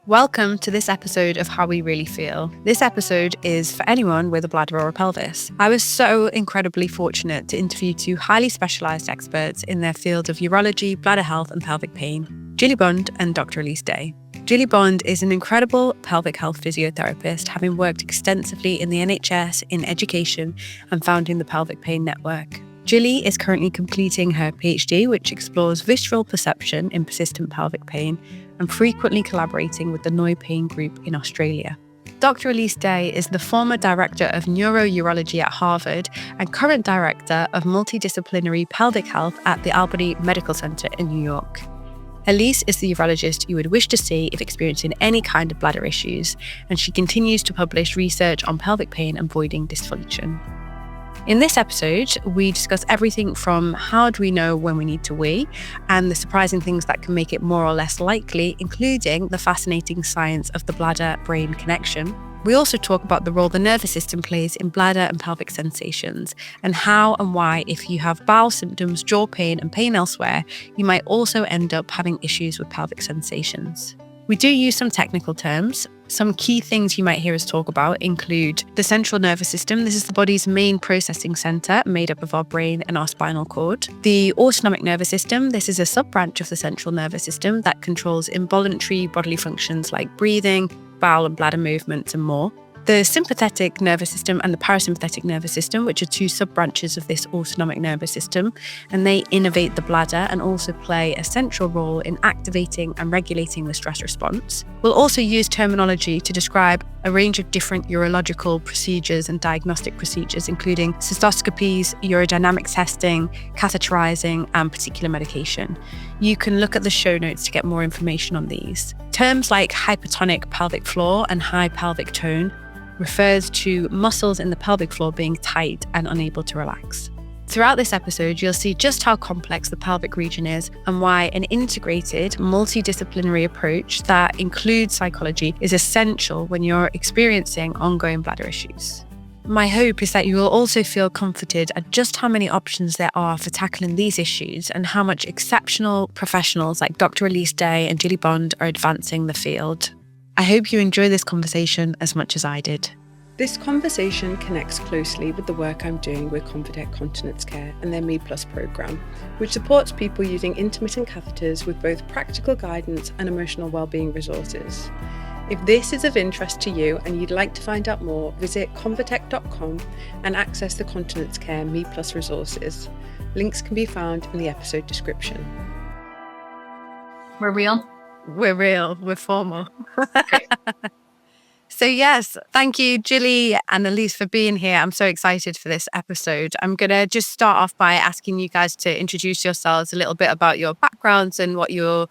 Welcome to this episode of How We Really Feel. This episode is for anyone with a bladder or a pelvis. I was so incredibly fortunate to interview two highly specialised experts in their field of urology, bladder health and pelvic pain, Jilly Bond and Dr Elise. Jilly Bond is an incredible pelvic health physiotherapist, having worked extensively in the NHS, in education and founding the Pelvic Pain Network. Jilly is currently completing her PhD, which explores visceral perception in persistent pelvic pain and frequently collaborating with the Noi Pain Group in Australia. Dr. Elise is the former Director of Neurourology at Harvard and current Director of Multidisciplinary Pelvic Health at the Albany Medical Center in New York. Elise is the urologist you would wish to see if experiencing any kind of bladder issues, and she continues to publish research on pelvic pain and voiding dysfunction. In this episode, we discuss everything from how do we know when we need to wee and the surprising things that can make it more or less likely, including the fascinating science of the bladder-brain connection. We also talk about the role the nervous system plays in bladder and pelvic sensations and how and why, if you have bowel symptoms, jaw pain and pain elsewhere, you might also end up having issues with pelvic sensations. We do use some technical terms. Some key things you might hear us talk about include the central nervous system. This is the body's main processing center, made up of our brain and our spinal cord. The autonomic nervous system. This is a sub-branch of the central nervous system that controls involuntary bodily functions like breathing, bowel and bladder movements, and more. The sympathetic nervous system and the parasympathetic nervous system, which are two sub-branches of this autonomic nervous system, and they innervate the bladder and also play a central role in activating and regulating the stress response. We'll also use terminology to describe a range of different urological procedures and diagnostic procedures, including cystoscopies, urodynamic testing, catheterizing, and particular medication. You can look at the show notes to get more information on these. Terms like hypertonic pelvic floor and high pelvic tone refers to muscles in the pelvic floor being tight and unable to relax. Throughout this episode, you'll see just how complex the pelvic region is and why an integrated, multidisciplinary approach that includes psychology is essential when you're experiencing ongoing bladder issues. My hope is that you will also feel comforted at just how many options there are for tackling these issues and how much exceptional professionals like Dr. Elise and Jilly Bond are advancing the field. I hope you enjoy this conversation as much as I did. This conversation connects closely with the work I'm doing with Convatec Continence Care and their Me Plus programme, which supports people using intermittent catheters with both practical guidance and emotional wellbeing resources. If this is of interest to you and you'd like to find out more, visit convatec.com and access the Continence Care Me Plus resources. Links can be found in the episode description. We're real? We're real. We're formal. So yes, thank you, Jilly and Elise, for being here. I'm so excited for this episode. I'm going to just start off by asking you guys to introduce yourselves, a little bit about your backgrounds and what you're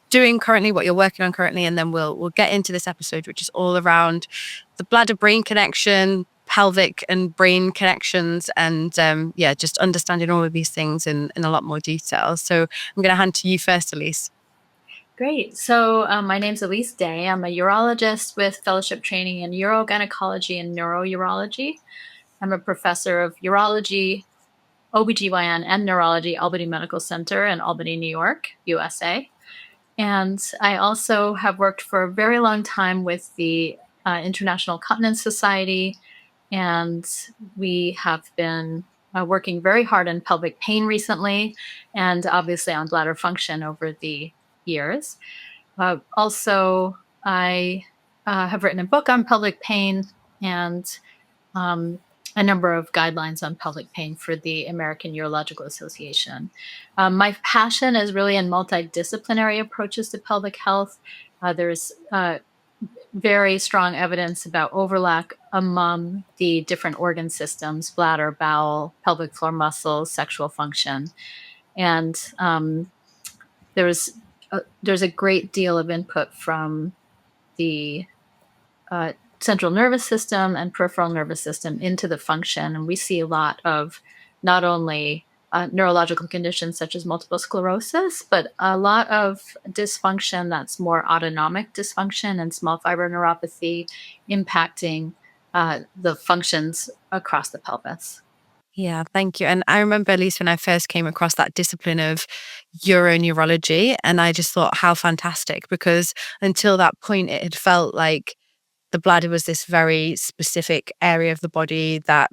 doing currently, what you're working on currently, and then we'll get into this episode, which is all around the bladder-brain connection, pelvic and brain connections, and just understanding all of these things in a lot more detail. So I'm going to hand to you first, Elise. Great. So my name's Elise Day. I'm a urologist with fellowship training in urogynecology and neurourology. I'm a professor of urology, OBGYN, and neurology, Albany Medical Center in Albany, New York, USA. And I also have worked for a very long time with the International Continence Society, and we have been working very hard on pelvic pain recently, and obviously on bladder function over the years. Also, I have written a book on pelvic pain and a number of guidelines on pelvic pain for the American Urological Association. My passion is really in multidisciplinary approaches to pelvic health. There's very strong evidence about overlap among the different organ systems: bladder, bowel, pelvic floor muscles, sexual function. And there's a great deal of input from the central nervous system and peripheral nervous system into the function. And we see a lot of not only neurological conditions such as multiple sclerosis, but a lot of dysfunction that's more autonomic dysfunction and small fiber neuropathy impacting the functions across the pelvis. Yeah, thank you. And I remember, at least when I first came across that discipline of uroneurology, and I just thought how fantastic, because until that point, it had felt like the bladder was this very specific area of the body that,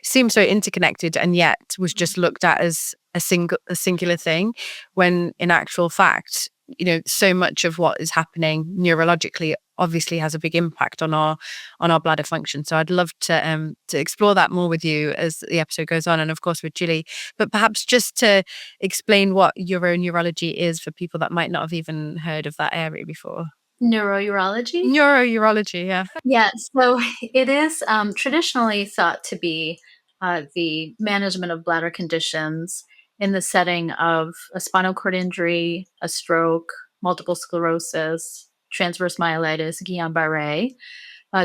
seemed so interconnected and yet was just looked at as a singular thing, when in actual fact, so much of what is happening neurologically obviously has a big impact on our bladder function. So I'd love to explore that more with you as the episode goes on, and of course with Jilly. But perhaps just to explain what uroneurology is for people that might not have even heard of that area before. Neurourology? Neurourology, yeah. Yeah, so it is traditionally thought to be the management of bladder conditions in the setting of a spinal cord injury, a stroke, multiple sclerosis, transverse myelitis, Guillain-Barré.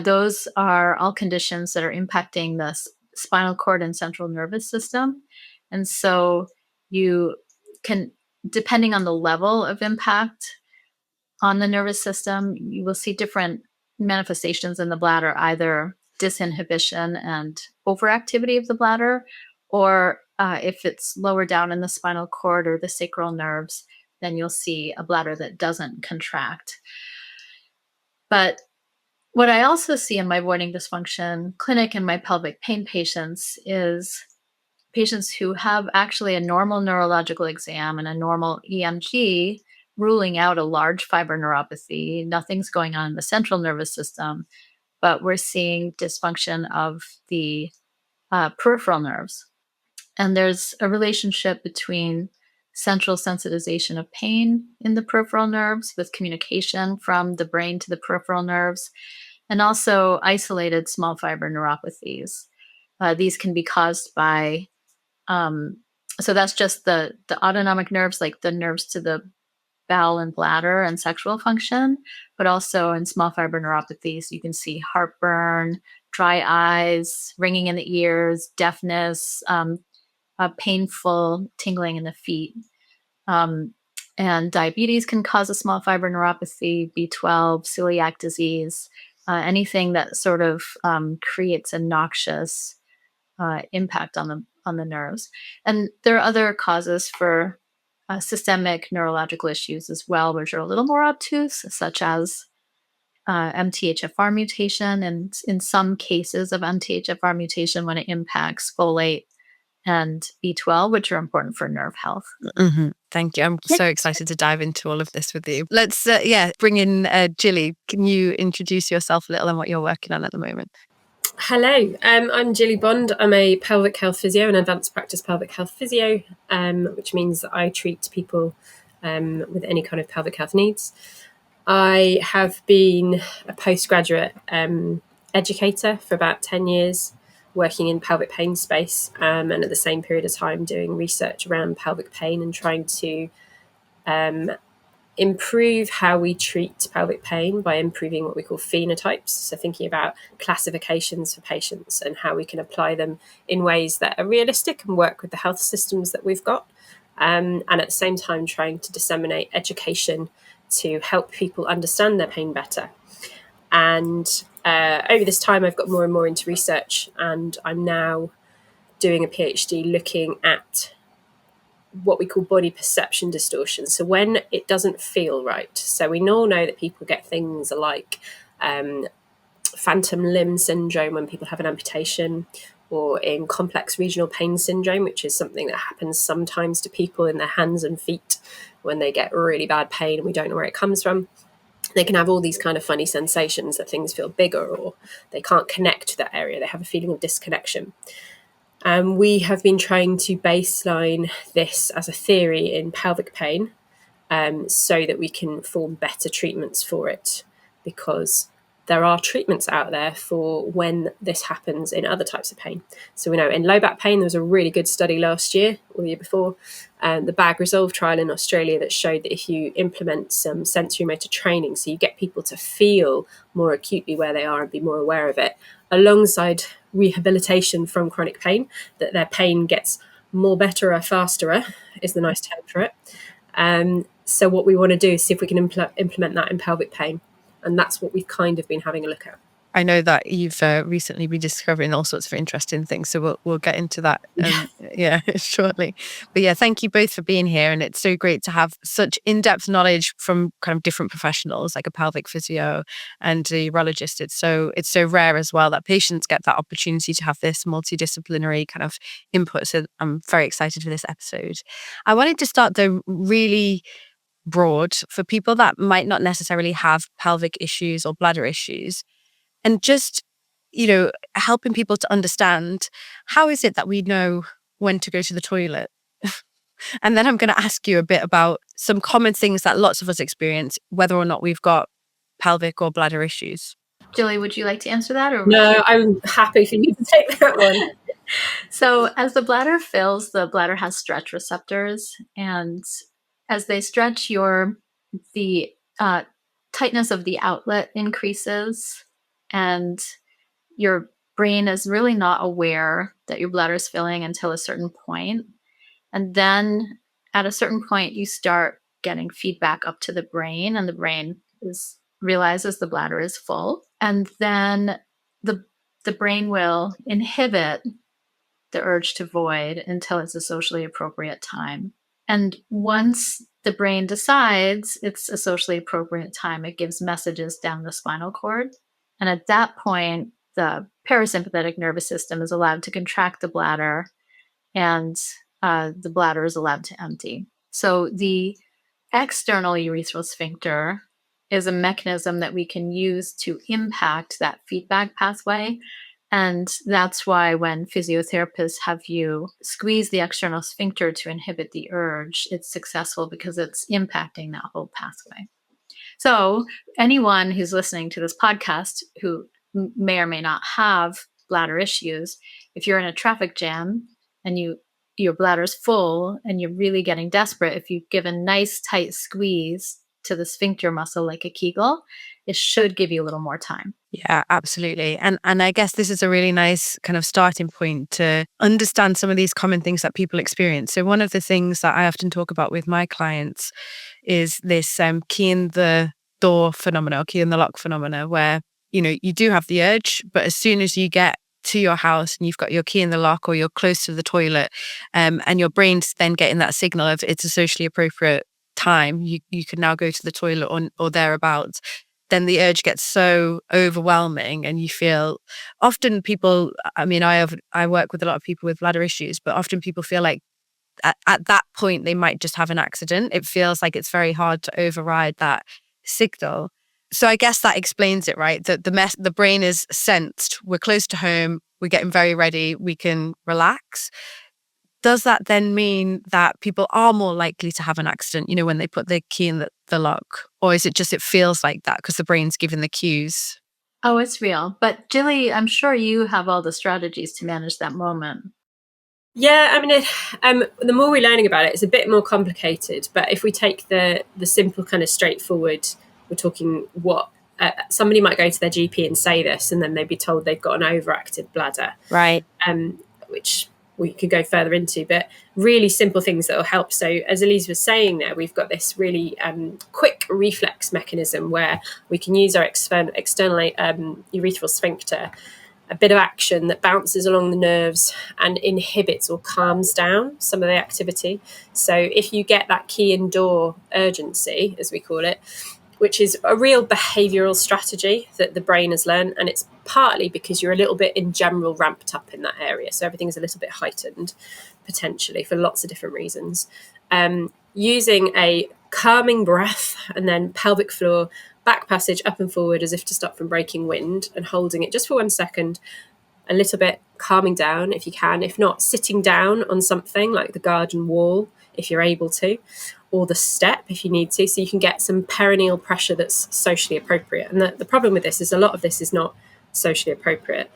Those are all conditions that are impacting the spinal cord and central nervous system. And so you can, depending on the level of impact on the nervous system, you will see different manifestations in the bladder, either disinhibition and overactivity of the bladder, or if it's lower down in the spinal cord or the sacral nerves, then you'll see a bladder that doesn't contract. But what I also see in my voiding dysfunction clinic and my pelvic pain patients is patients who have actually a normal neurological exam and a normal EMG ruling out a large fiber neuropathy. Nothing's going on in the central nervous system, but we're seeing dysfunction of the peripheral nerves. And there's a relationship between central sensitization of pain in the peripheral nerves with communication from the brain to the peripheral nerves, and also isolated small fiber neuropathies. These can be caused by, so that's just the autonomic nerves, like the nerves to the bowel and bladder and sexual function, but also in small fiber neuropathies, you can see heartburn, dry eyes, ringing in the ears, deafness, painful tingling in the feet. And diabetes can cause a small fiber neuropathy, B12, celiac disease, anything that sort of creates a noxious impact on the nerves. And there are other causes for systemic neurological issues as well, which are a little more obtuse, such as MTHFR mutation, and in some cases of MTHFR mutation when it impacts folate and B12, which are important for nerve health. Mm-hmm. Thank you. I'm so excited to dive into all of this with you. Let's, bring in Jilly. Can you introduce yourself a little and what you're working on at the moment? Hello, I'm Jilly Bond. I'm a pelvic health physio, an advanced practice pelvic health physio, which means that I treat people with any kind of pelvic health needs. I have been a postgraduate educator for about 10 years, working in pelvic pain space, and at the same period of time doing research around pelvic pain and trying to improve how we treat pelvic pain by improving what we call phenotypes. So thinking about classifications for patients and how we can apply them in ways that are realistic and work with the health systems that we've got. And at the same time, trying to disseminate education to help people understand their pain better. And over this time, I've got more and more into research, and I'm now doing a PhD looking at what we call body perception distortion. So when it doesn't feel right. So we all know that people get things like phantom limb syndrome when people have an amputation, or in complex regional pain syndrome, which is something that happens sometimes to people in their hands and feet when they get really bad pain and we don't know where it comes from. They can have all these kind of funny sensations that things feel bigger, or they can't connect to that area. They have a feeling of disconnection. We have been trying to baseline this as a theory in pelvic pain so that we can form better treatments for it, because there are treatments out there for when this happens in other types of pain. So we know in low back pain, there was a really good study last year or the year before, the BAG Resolve trial in Australia, that showed that if you implement some sensorimotor training, so you get people to feel more acutely where they are and be more aware of it, alongside rehabilitation from chronic pain, that their pain gets more better or faster is the nice term for it. So what we want to do is see if we can implement that in pelvic pain. And that's what we've kind of been having a look at. I know that you've recently been discovering all sorts of interesting things, so we'll get into that shortly. But yeah, thank you both for being here, and it's so great to have such in-depth knowledge from kind of different professionals, like a pelvic physio and a urologist. It's so rare as well that patients get that opportunity to have this multidisciplinary kind of input. So I'm very excited for this episode. I wanted to start though really broad for people that might not necessarily have pelvic issues or bladder issues, and just, helping people to understand how is it that we know when to go to the toilet. And then I'm going to ask you a bit about some common things that lots of us experience, whether or not we've got pelvic or bladder issues. Jilly, would you like to answer that? Or No, I'm happy for you to take that one. So as the bladder fills, the bladder has stretch receptors, and as they stretch, the tightness of the outlet increases, and your brain is really not aware that your bladder is filling until a certain point. And then at a certain point, you start getting feedback up to the brain, and the brain realizes the bladder is full. And then the brain will inhibit the urge to void until it's a socially appropriate time. And once the brain decides it's a socially appropriate time, it gives messages down the spinal cord. And at that point, the parasympathetic nervous system is allowed to contract the bladder, and the bladder is allowed to empty. So the external urethral sphincter is a mechanism that we can use to impact that feedback pathway. And that's why when physiotherapists have you squeeze the external sphincter to inhibit the urge, it's successful because it's impacting that whole pathway. So anyone who's listening to this podcast who may or may not have bladder issues, if you're in a traffic jam and your bladder's full and you're really getting desperate, if you give a nice tight squeeze to the sphincter muscle like a Kegel, it should give you a little more time. Yeah, absolutely. And I guess this is a really nice kind of starting point to understand some of these common things that people experience. So one of the things that I often talk about with my clients is this key in the door phenomena, or key in the lock phenomena, where, you do have the urge, but as soon as you get to your house and you've got your key in the lock, or you're close to the toilet, and your brain's then getting that signal of it's a socially appropriate time, you can now go to the toilet or thereabouts, then the urge gets so overwhelming, and you feel often people, I work with a lot of people with bladder issues, but often people feel like at that point they might just have an accident. It feels like it's very hard to override that signal. So I guess that explains it, right? That the brain is sensed, we're close to home, we're getting very ready, we can relax. Does that then mean that people are more likely to have an accident, when they put the key in the lock? Or is it just it feels like that because the brain's giving the cues? Oh, it's real. But Jilly, I'm sure you have all the strategies to manage that moment. Yeah, the more we're learning about it, it's a bit more complicated. But if we take the simple kind of straightforward, we're talking what somebody might go to their GP and say this, and then they'd be told they've got an overactive bladder, right? Which we could go further into, but really simple things that will help. So as Elise was saying there, we've got this really quick reflex mechanism where we can use our external urethral sphincter, a bit of action that bounces along the nerves and inhibits or calms down some of the activity. So if you get that key in door urgency, as we call it, which is a real behavioural strategy that the brain has learned, and it's partly because you're a little bit in general ramped up in that area, so everything's a little bit heightened potentially for lots of different reasons. Using a calming breath and then pelvic floor back passage up and forward as if to stop from breaking wind, and holding it just for 1 second, a little bit, calming down if you can. If not, sitting down on something like the garden wall if you're able to, or the step if you need to, so you can get some perineal pressure that's socially appropriate. And the problem with this is a lot of this is not socially appropriate.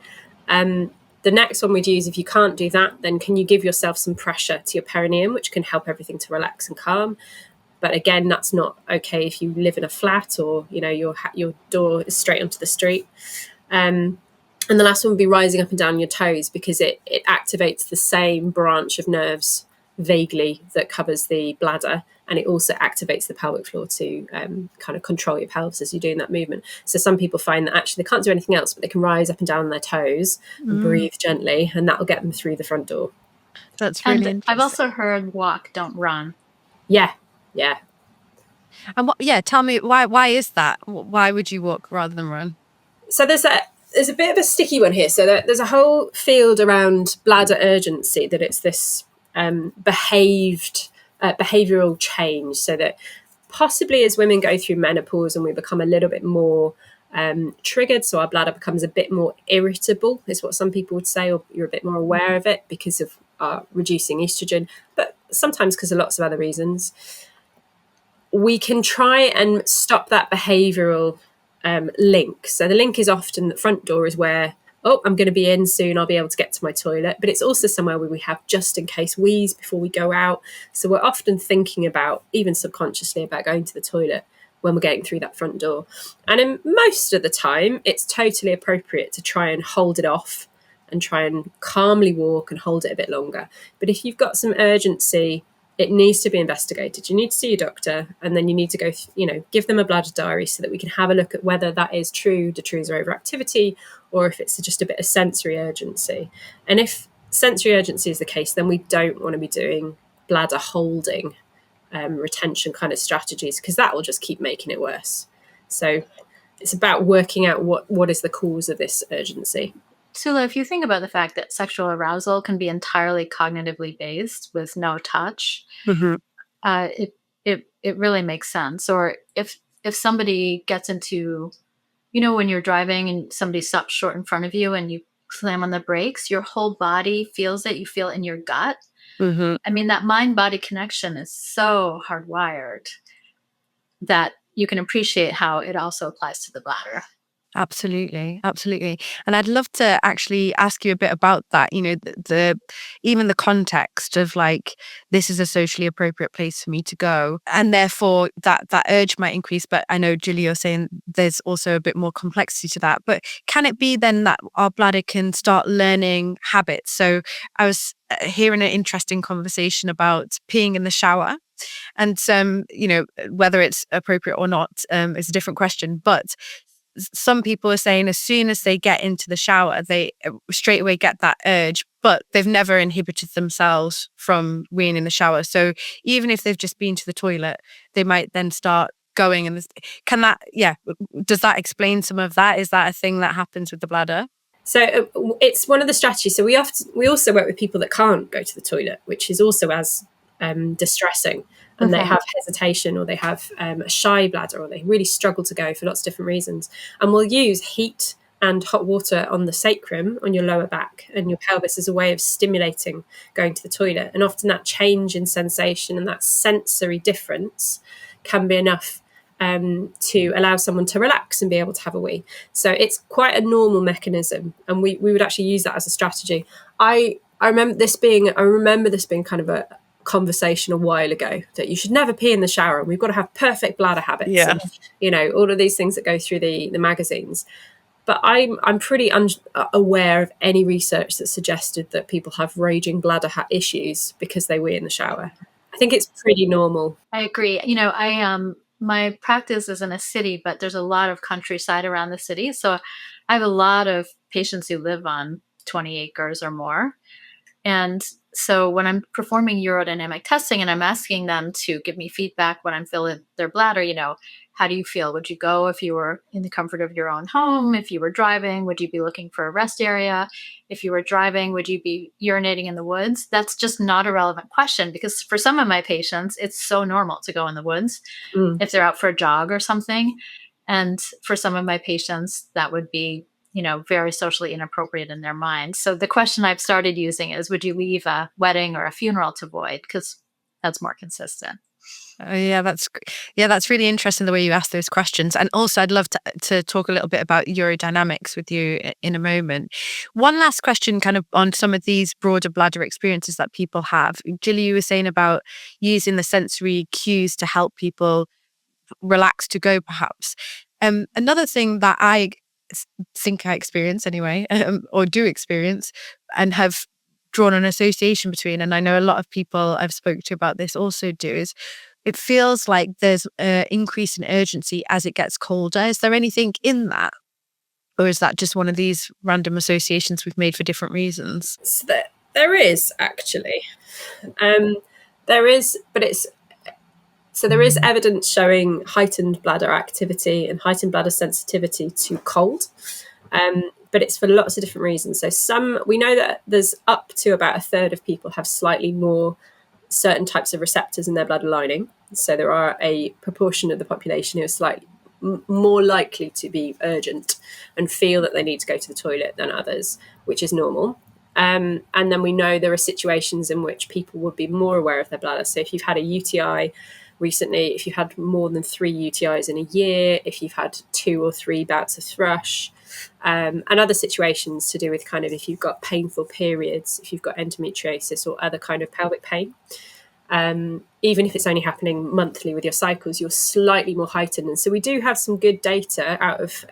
The next one we'd use, if you can't do that, then can you give yourself some pressure to your perineum, which can help everything to relax and calm. But again, that's not okay if you live in a flat or your door is straight onto the street. And the last one would be rising up and down your toes, because it activates the same branch of nerves vaguely that covers the bladder, and it also activates the pelvic floor to kind of control your pelvis as you're doing that movement. So some people find that actually they can't do anything else, but they can rise up and down on their toes and breathe gently, and that will get them through the front door. That's really interesting. I've also heard walk, don't run. Yeah. And tell me why is that? Why would you walk rather than run? So there's a bit of a sticky one here. So there's a whole field around bladder urgency, that it's this behavioral change, so that possibly as women go through menopause and we become a little bit more triggered, so our bladder becomes a bit more irritable, is what some people would say, or you're a bit more aware of it because of reducing estrogen, but sometimes because of lots of other reasons. We can try and stop that behavioral link. So the link is often the front door is where, I'm going to be in soon, I'll be able to get to my toilet. But it's also somewhere where we have just in case wheeze before we go out. So we're often thinking about, even subconsciously, about going to the toilet when we're getting through that front door. And in most of the time, it's totally appropriate to try and hold it off and try and calmly walk and hold it a bit longer. But if you've got some urgency, it needs to be investigated. You need to see your doctor, and then you need to go, give them a bladder diary so that we can have a look at whether that is true detrusor overactivity, or if it's just a bit of sensory urgency. And if sensory urgency is the case, then we don't want to be doing bladder holding, retention kind of strategies, because that will just keep making it worse. So it's about working out what is the cause of this urgency. Sula, if you think about the fact that sexual arousal can be entirely cognitively based with no touch, it really makes sense. Or if somebody gets into, when you're driving and somebody stops short in front of you and you slam on the brakes, your whole body feels it. You feel it in your gut. I mean, that mind-body connection is so hardwired that you can appreciate how it also applies to the bladder. Absolutely. And I'd love to actually ask you a bit about that, even the context of like, this is a socially appropriate place for me to go. And therefore that urge might increase. But I know, Jilly, you're saying there's also a bit more complexity to that. But can it be then that our bladder can start learning habits? So I was hearing an interesting conversation about peeing in the shower. And, whether it's appropriate or not is a different question. But some people are saying as soon as they get into the shower, they straight away get that urge, but they've never inhibited themselves from weeing in the shower. So even if they've just been to the toilet, they might then start going. And does that explain some of that? Is that a thing that happens with the bladder? So it's one of the strategies. So we also work with people that can't go to the toilet, which is also as distressing. And they have hesitation, or they have a shy bladder, or they really struggle to go for lots of different reasons. And we'll use heat and hot water on the sacrum, on your lower back and your pelvis, as a way of stimulating going to the toilet. And often that change in sensation and that sensory difference can be enough to allow someone to relax and be able to have a wee. So it's quite a normal mechanism, and we would actually use that as a strategy. I remember this being kind of a conversation a while ago, that you should never pee in the shower, and we've got to have perfect bladder habits, and, all of these things that go through the magazines. But I'm pretty aware of any research that suggested that people have raging bladder issues because they wee in the shower. I think it's pretty normal. I agree. My practice is in a city, but there's a lot of countryside around the city, so I have a lot of patients who live on 20 acres or more. And so when I'm performing urodynamic testing and I'm asking them to give me feedback when I'm filling their bladder, how do you feel? Would you go if you were in the comfort of your own home? If you were driving, would you be looking for a rest area? If you were driving, would you be urinating in the woods? That's just not a relevant question, because for some of my patients, it's so normal to go in the woods if they're out for a jog or something. And for some of my patients, that would be very socially inappropriate in their mind. So the question I've started using is, would you leave a wedding or a funeral to void? Because that's more consistent. That's really interesting the way you ask those questions. And also I'd love to talk a little bit about urodynamics with you in a moment. One last question kind of on some of these broader bladder experiences that people have. Jilly, you were saying about using the sensory cues to help people relax to go, perhaps. Another thing that I think I experience anyway, or do experience, and have drawn an association between, and I know a lot of people I've spoken to about this also do, is it feels like there's an increase in urgency as it gets colder. Is there anything in that? Or is that just one of these random associations we've made for different reasons? So there is actually. There is, but there is evidence showing heightened bladder activity and heightened bladder sensitivity to cold. But it's for lots of different reasons. So we know that there's up to about a third of people have slightly more certain types of receptors in their bladder lining. So there are a proportion of the population who are slightly more likely to be urgent and feel that they need to go to the toilet than others, which is normal. And then we know there are situations in which people would be more aware of their bladder. So if you've had a UTI recently, if you've had more than 3 UTIs in a year, if you've had 2 or 3 bouts of thrush, and other situations to do with kind of if you've got painful periods, if you've got endometriosis or other kind of pelvic pain, even if it's only happening monthly with your cycles, you're slightly more heightened. And so we do have some good data out of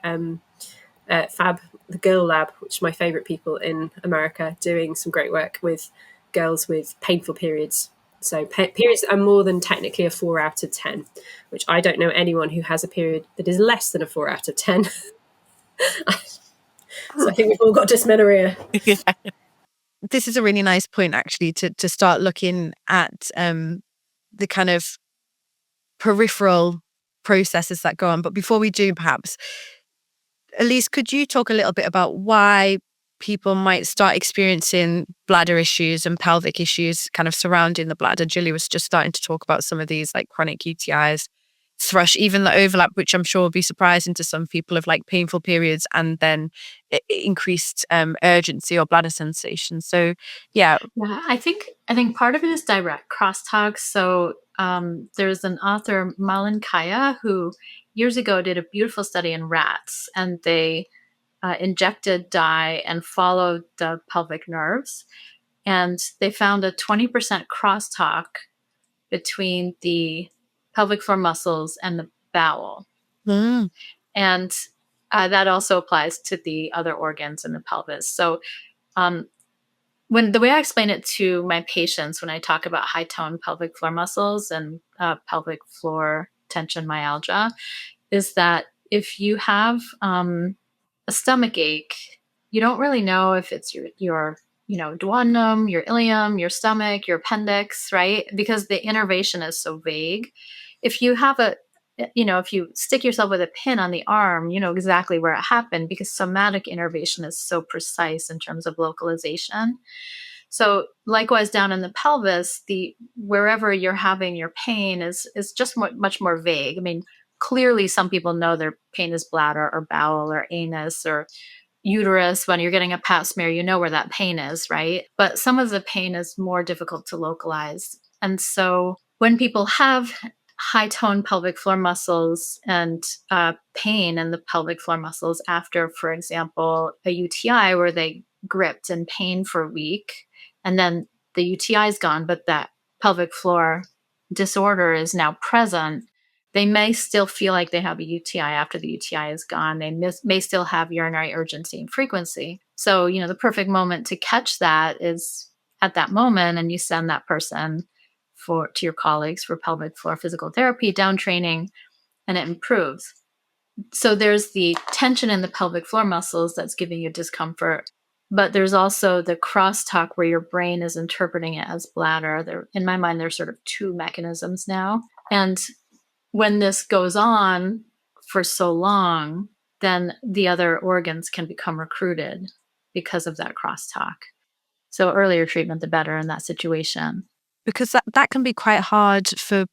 FAB, the Girl Lab, which is my favourite people in America, doing some great work with girls with painful periods. So periods that are more than technically a 4 out of 10, which I don't know anyone who has a period that is less than a 4 out of 10. So I think we've all got dysmenorrhea. Yeah. This is a really nice point, actually, to start looking at the kind of peripheral processes that go on. But before we do, perhaps, Elise, could you talk a little bit about why people might start experiencing bladder issues and pelvic issues kind of surrounding the bladder? Jilly was just starting to talk about some of these like chronic UTIs, thrush, even the overlap, which I'm sure will be surprising to some people, of like painful periods and then increased urgency or bladder sensation. So yeah. I think part of it is direct crosstalk. So there's an author, Malin Kaya, who years ago did a beautiful study in rats, and they injected dye and followed the pelvic nerves, and they found a 20% crosstalk between the pelvic floor muscles and the bowel. And that also applies to the other organs in the pelvis. So when the way I explain it to my patients when I talk about high tone pelvic floor muscles and pelvic floor tension myalgia is that if you have a stomach ache, you don't really know if it's your duodenum, your ileum, your stomach, your appendix, right? Because the innervation is so vague. If you have if you stick yourself with a pin on the arm, you know exactly where it happened, because somatic innervation is so precise in terms of localization. So likewise, down in the pelvis, wherever you're having your pain is just much more vague. I mean, clearly some people know their pain is bladder or bowel or anus or uterus. When you're getting a pap smear, you know where that pain is, right? But some of the pain is more difficult to localize. And so when people have high tone pelvic floor muscles and pain in the pelvic floor muscles after, for example, a UTI where they gripped in pain for a week, and then the UTI is gone, but that pelvic floor disorder is now present, they may still feel like they have a UTI after the UTI is gone. They may still have urinary urgency and frequency. So, the perfect moment to catch that is at that moment, and you send that person to your colleagues for pelvic floor physical therapy, down training, and it improves. So there's the tension in the pelvic floor muscles that's giving you discomfort, but there's also the crosstalk where your brain is interpreting it as bladder. In my mind, there's sort of 2 mechanisms now. And when this goes on for so long, then the other organs can become recruited because of that crosstalk. So earlier treatment, the better in that situation. Because that can be quite hard for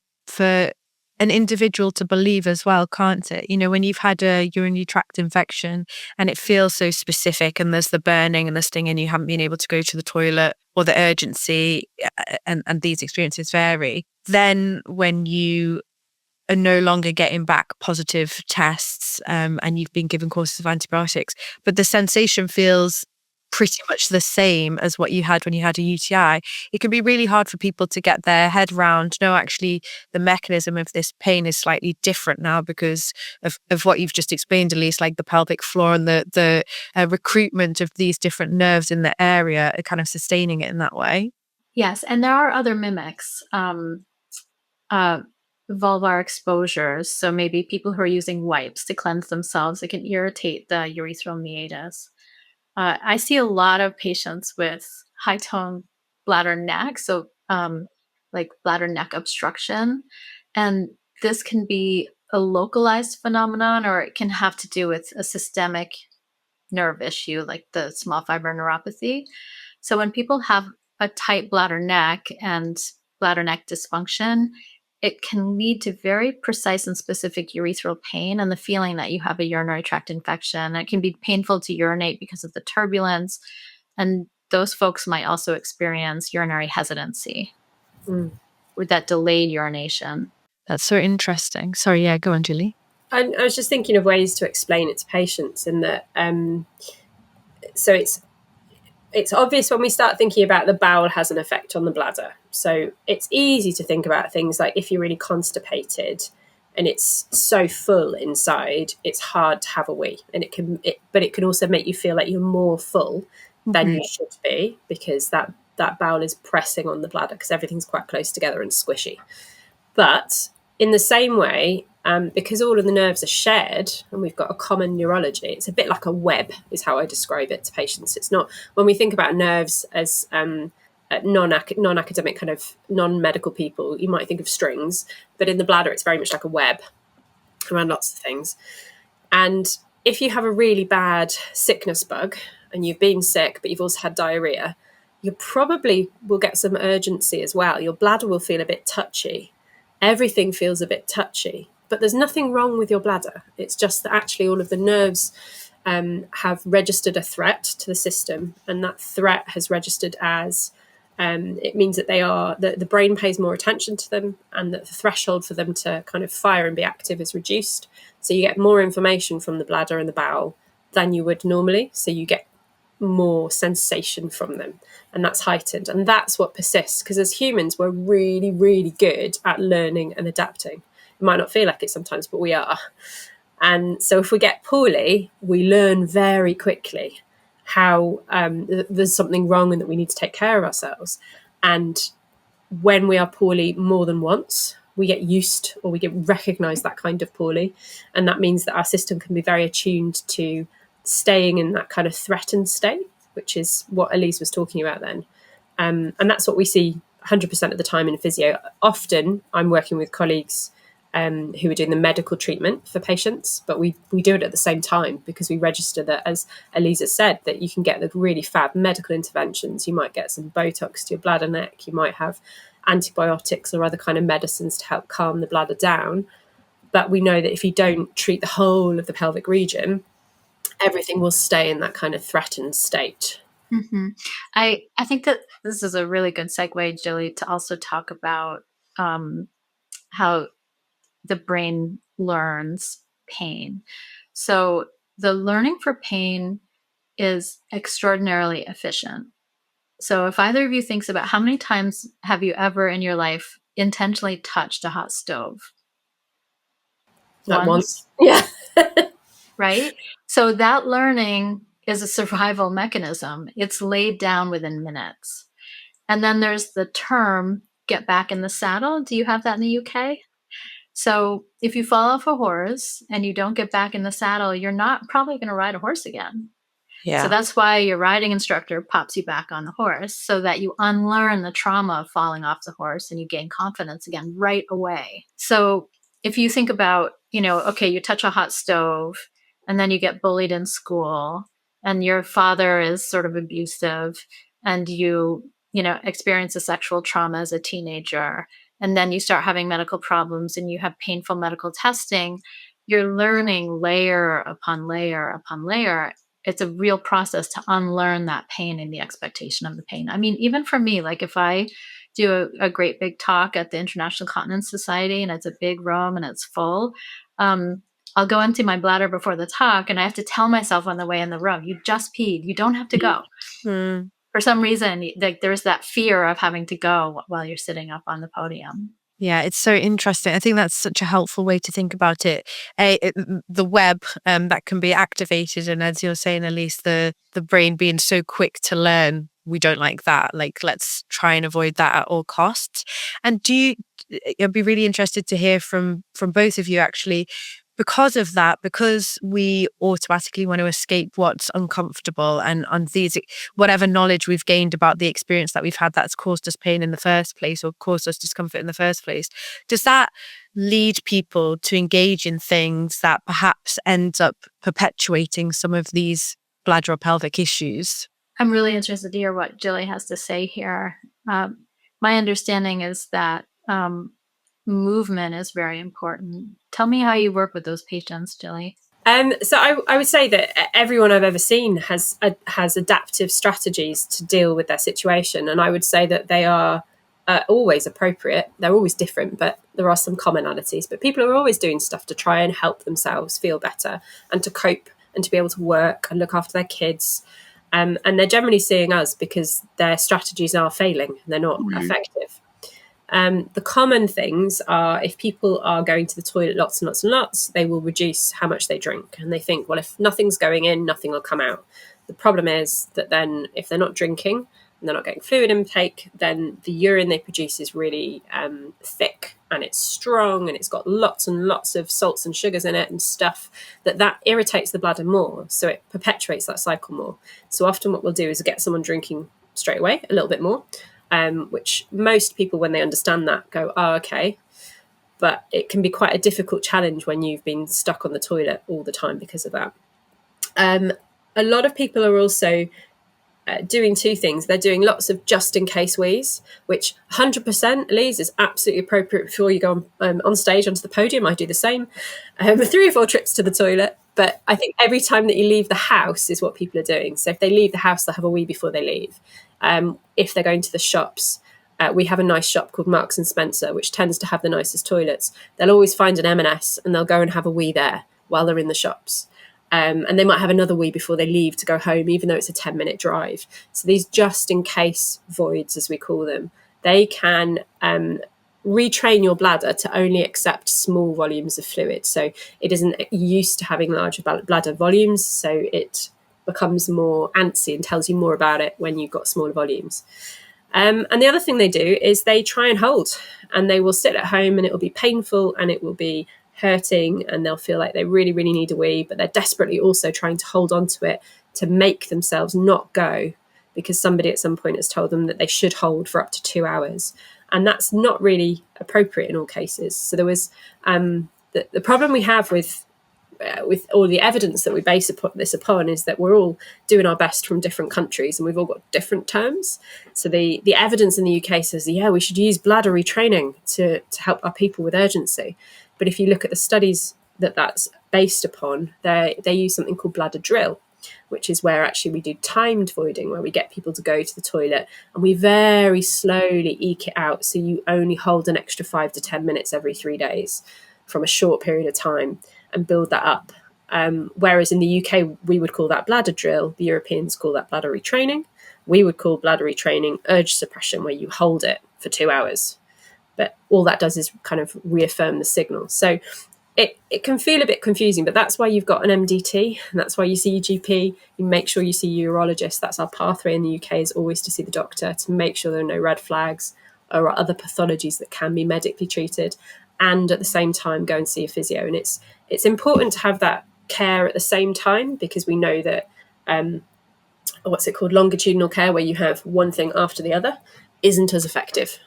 an individual to believe as well, can't it? When you've had a urinary tract infection and it feels so specific, and there's the burning and the stinging, you haven't been able to go to the toilet, or the urgency, and these experiences vary. Then when you are no longer getting back positive tests, and you've been given courses of antibiotics, but the sensation feels pretty much the same as what you had when you had a UTI, it can be really hard for people to get their head round. No, actually, the mechanism of this pain is slightly different now because of what you've just explained, Elise, like the pelvic floor and the recruitment of these different nerves in the area are kind of sustaining it in that way. Yes, and there are other mimics. vulvar exposures, so maybe people who are using wipes to cleanse themselves, it can irritate the urethral meatus. I see a lot of patients with high tone bladder neck, so like bladder neck obstruction. And this can be a localized phenomenon, or it can have to do with a systemic nerve issue, like the small fiber neuropathy. So when people have a tight bladder neck and bladder neck dysfunction, it can lead to very precise and specific urethral pain and the feeling that you have a urinary tract infection. It can be painful to urinate because of the turbulence. And those folks might also experience urinary hesitancy with that delayed urination. That's so interesting. Sorry, yeah, go on, Jilly. I was just thinking of ways to explain it to patients, in that so it's obvious when we start thinking about the bowel has an effect on the bladder. So it's easy to think about things like if you're really constipated and it's so full inside, it's hard to have a wee, and but it can also make you feel like you're more full than you should be, because that bowel is pressing on the bladder because everything's quite close together and squishy. But in the same way, because all of the nerves are shared and we've got a common neurology, it's a bit like a web, is how I describe it to patients. It's not, when we think about nerves as non-academic, kind of non-medical people, you might think of strings, but in the bladder, it's very much like a web around lots of things. And if you have a really bad sickness bug and you've been sick, but you've also had diarrhea, you probably will get some urgency as well. Your bladder will feel a bit touchy. Everything feels a bit touchy, but there's nothing wrong with your bladder. It's just that actually all of the nerves have registered a threat to the system, and that threat has registered as it means that the brain pays more attention to them, and that the threshold for them to kind of fire and be active is reduced. So you get more information from the bladder and the bowel than you would normally. So you get more sensation from them, and that's heightened, and that's what persists, because as humans we're really, really good at learning and adapting. It might not feel like it sometimes, but we are. And so if we get poorly, we learn very quickly how there's something wrong and that we need to take care of ourselves. And when we are poorly more than once, we get used, or we get recognized that kind of poorly, and that means that our system can be very attuned to staying in that kind of threatened state, which is what Elise was talking about then. And that's what we see 100% of the time in physio. Often I'm working with colleagues who are doing the medical treatment for patients, but we do it at the same time, because we register that, as Elise said, that you can get the really fab medical interventions. You might get some Botox to your bladder neck, you might have antibiotics or other kind of medicines to help calm the bladder down. But we know that if you don't treat the whole of the pelvic region, everything will stay in that kind of threatened state. Mm-hmm. I think that this is a really good segue, Jilly, to also talk about how the brain learns pain. So the learning for pain is extraordinarily efficient. So if either of you thinks about how many times have you ever in your life intentionally touched a hot stove? Like once. Yeah. Right? So that learning is a survival mechanism. It's laid down within minutes. And then there's the term, get back in the saddle. Do you have that in the UK? So if you fall off a horse and you don't get back in the saddle, you're not probably going to ride a horse again. Yeah. So that's why your riding instructor pops you back on the horse, so that you unlearn the trauma of falling off the horse and you gain confidence again right away. So if you think about, okay, you touch a hot stove and then you get bullied in school and your father is sort of abusive, and you experience a sexual trauma as a teenager, and then you start having medical problems and you have painful medical testing, you're learning layer upon layer upon layer. It's a real process to unlearn that pain and the expectation of the pain. I mean, even for me, like if I do a great big talk at the International Continence Society and it's a big room and it's full, I'll go empty my bladder before the talk, and I have to tell myself on the way in the room, you just peed, you don't have to go. For some reason, like there's that fear of having to go while you're sitting up on the podium. Yeah, it's so interesting. I think that's such a helpful way to think about it. The web that can be activated, and as you're saying, Elise, the brain being so quick to learn we don't like that. Like, let's try and avoid that at all costs. And I'd be really interested to hear from both of you, actually, because of that, because we automatically want to escape what's uncomfortable and these, whatever knowledge we've gained about the experience that we've had that's caused us pain in the first place or caused us discomfort in the first place. Does that lead people to engage in things that perhaps ends up perpetuating some of these bladder or pelvic issues? I'm really interested to hear what Jilly has to say here. My understanding is that movement is very important. Tell me how you work with those patients, Jilly. So I would say that everyone I've ever seen has adaptive strategies to deal with their situation, and I would say that they are always appropriate. They're always different, but there are some commonalities. But people are always doing stuff to try and help themselves feel better and to cope and to be able to work and look after their kids. And they're generally seeing us because their strategies are failing. They're not effective. The common things are, if people are going to the toilet lots and lots and lots, they will reduce how much they drink. And they think, well, if nothing's going in, nothing will come out. The problem is that then if they're not drinking and they're not getting fluid intake, then the urine they produce is really thick and it's strong and it's got lots and lots of salts and sugars in it and stuff that irritates the bladder more. So it perpetuates that cycle more. So often what we'll do is get someone drinking straight away a little bit more. Which most people, when they understand that, go, oh, okay. But it can be quite a difficult challenge when you've been stuck on the toilet all the time because of that. A lot of people are also doing two things. They're doing lots of just-in-case wheeze, which 100%, Elise, is absolutely appropriate before you go on stage onto the podium. I do the same. 3 or 4 trips to the toilet. But I think every time that you leave the house is what people are doing. So if they leave the house, they'll have a wee before they leave. If they're going to the shops, we have a nice shop called Marks and Spencer, which tends to have the nicest toilets. They'll always find an M&S and they'll go and have a wee there while they're in the shops. And they might have another wee before they leave to go home, even though it's a 10-minute drive. So these just-in-case voids, as we call them, they can retrain your bladder to only accept small volumes of fluid. So it isn't used to having larger bladder volumes, so it becomes more antsy and tells you more about it when you've got smaller volumes. And the other thing they do is they try and hold, and they will sit at home and it will be painful and it will be hurting and they'll feel like they really, really need a wee, but they're desperately also trying to hold on to it to make themselves not go, because somebody at some point has told them that they should hold for up to 2 hours. And that's not really appropriate in all cases. So there was the problem we have with all the evidence that we base this upon is that we're all doing our best from different countries and we've all got different terms. So the evidence in the UK says, yeah, we should use bladder retraining to help our people with urgency. But if you look at the studies that's based upon, they use something called bladder drill, which is where actually we do timed voiding, where we get people to go to the toilet and we very slowly eke it out. So you only hold an extra 5 to 10 minutes every 3 days from a short period of time and build that up. Whereas in the UK, we would call that bladder drill. The Europeans call that bladder retraining. We would call bladder retraining urge suppression, where you hold it for 2 hours. But all that does is kind of reaffirm the signal. So it can feel a bit confusing, but that's why you've got an MDT, and that's why you see your GP. You make sure you see your urologist. That's our pathway in the UK, is always to see the doctor to make sure there are no red flags or other pathologies that can be medically treated, and at the same time go and see a physio. And it's important to have that care at the same time, because we know that what's it called, longitudinal care, where you have one thing after the other, isn't as effective.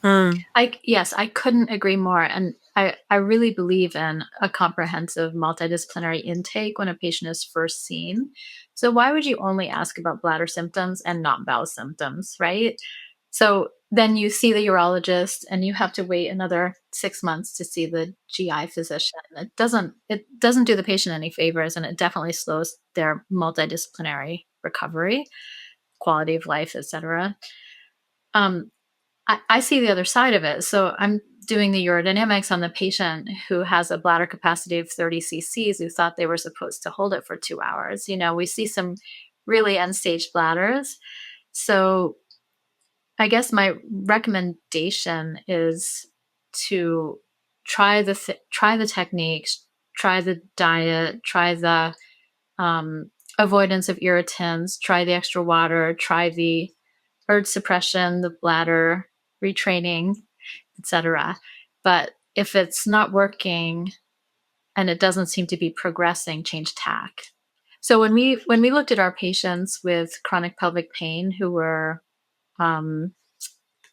I couldn't agree more. And I really believe in a comprehensive multidisciplinary intake when a patient is first seen. So why would you only ask about bladder symptoms and not bowel symptoms, right? So then you see the urologist and you have to wait another 6 months to see the GI physician. It doesn't do the patient any favors, and it definitely slows their multidisciplinary recovery, quality of life, etc. I see the other side of it. So I'm doing the urodynamics on the patient who has a bladder capacity of 30 cc's, who thought they were supposed to hold it for 2 hours. We see some really end-stage bladders. So I guess my recommendation is to try the techniques, try the diet, try the avoidance of irritants, try the extra water, try the urge suppression, the bladder retraining, etc. But if it's not working and it doesn't seem to be progressing, change tack. So when we looked at our patients with chronic pelvic pain who were,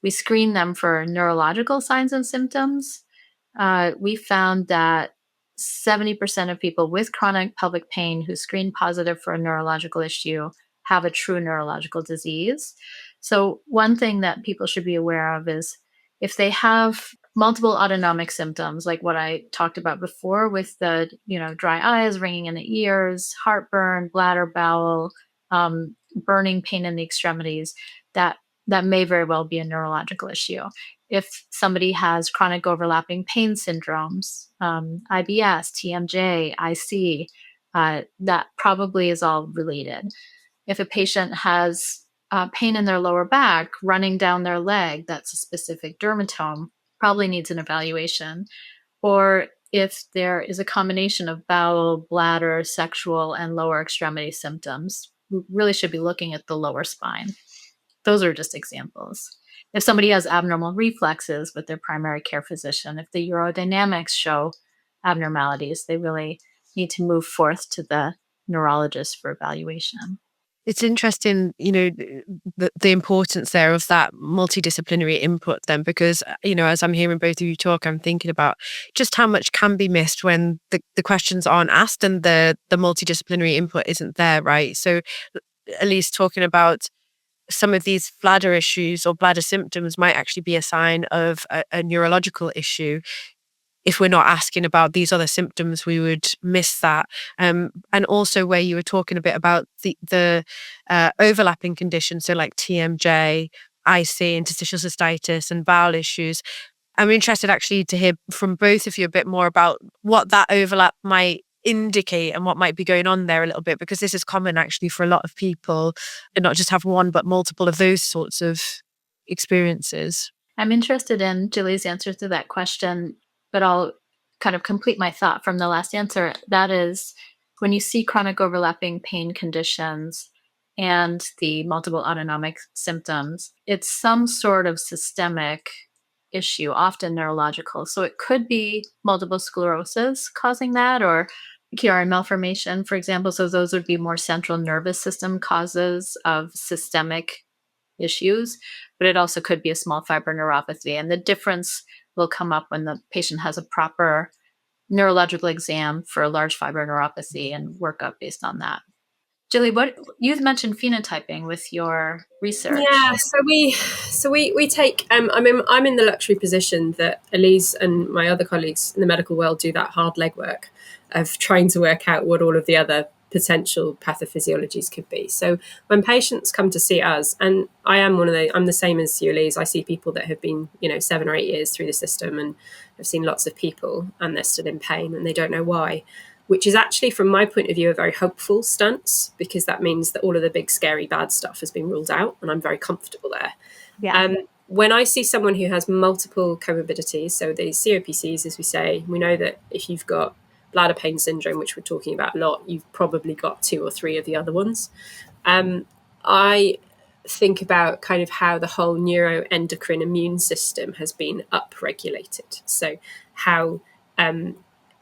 we screened them for neurological signs and symptoms. We found that 70% of people with chronic pelvic pain who screen positive for a neurological issue have a true neurological disease. So one thing that people should be aware of is if they have multiple autonomic symptoms, like what I talked about before with the, dry eyes, ringing in the ears, heartburn, bladder, bowel, burning pain in the extremities, that may very well be a neurological issue. If somebody has chronic overlapping pain syndromes, IBS, TMJ, IC, that probably is all related. If a patient has pain in their lower back running down their leg, that's a specific dermatome, probably needs an evaluation. Or if there is a combination of bowel, bladder, sexual, and lower extremity symptoms, we really should be looking at the lower spine. Those are just examples. If somebody has abnormal reflexes with their primary care physician, if the urodynamics show abnormalities, they really need to move forth to the neurologist for evaluation. It's interesting, the importance there of that multidisciplinary input then, because, as I'm hearing both of you talk, I'm thinking about just how much can be missed when the questions aren't asked and the multidisciplinary input isn't there, right? So Elise, talking about some of these bladder issues or bladder symptoms might actually be a sign of a neurological issue. If we're not asking about these other symptoms, we would miss that. And also where you were talking a bit about the overlapping conditions, so like TMJ, IC, interstitial cystitis, and bowel issues. I'm interested actually to hear from both of you a bit more about what that overlap might indicate and what might be going on there a little bit, because this is common actually for a lot of people, and not just have one, but multiple of those sorts of experiences. I'm interested in Jilly's answer to that question, but I'll kind of complete my thought from the last answer. That is, when you see chronic overlapping pain conditions and the multiple autonomic symptoms, it's some sort of systemic issue, often neurological. So it could be multiple sclerosis causing that, or Chiari malformation, for example. So those would be more central nervous system causes of systemic issues, but it also could be a small fiber neuropathy. And the difference will come up when the patient has a proper neurological exam for a large fiber neuropathy and workup based on that. Jilly, what you've mentioned phenotyping with your research. Yeah, so we take. I'm in the luxury position that Elise and my other colleagues in the medical world do that hard legwork of trying to work out what all of the other potential pathophysiologies could be. So when patients come to see us, and I'm the same as you, Elise. I see people that have been 7 or 8 years through the system, and I've seen lots of people, and they're still in pain and they don't know why. Which is actually, from my point of view, a very hopeful stance, because that means that all of the big, scary, bad stuff has been ruled out, and I'm very comfortable there. Yeah. When I see someone who has multiple comorbidities, so the COPCs, as we say, we know that if you've got bladder pain syndrome, which we're talking about a lot, you've probably got 2 or 3 of the other ones. I think about kind of how the whole neuroendocrine immune system has been upregulated. So how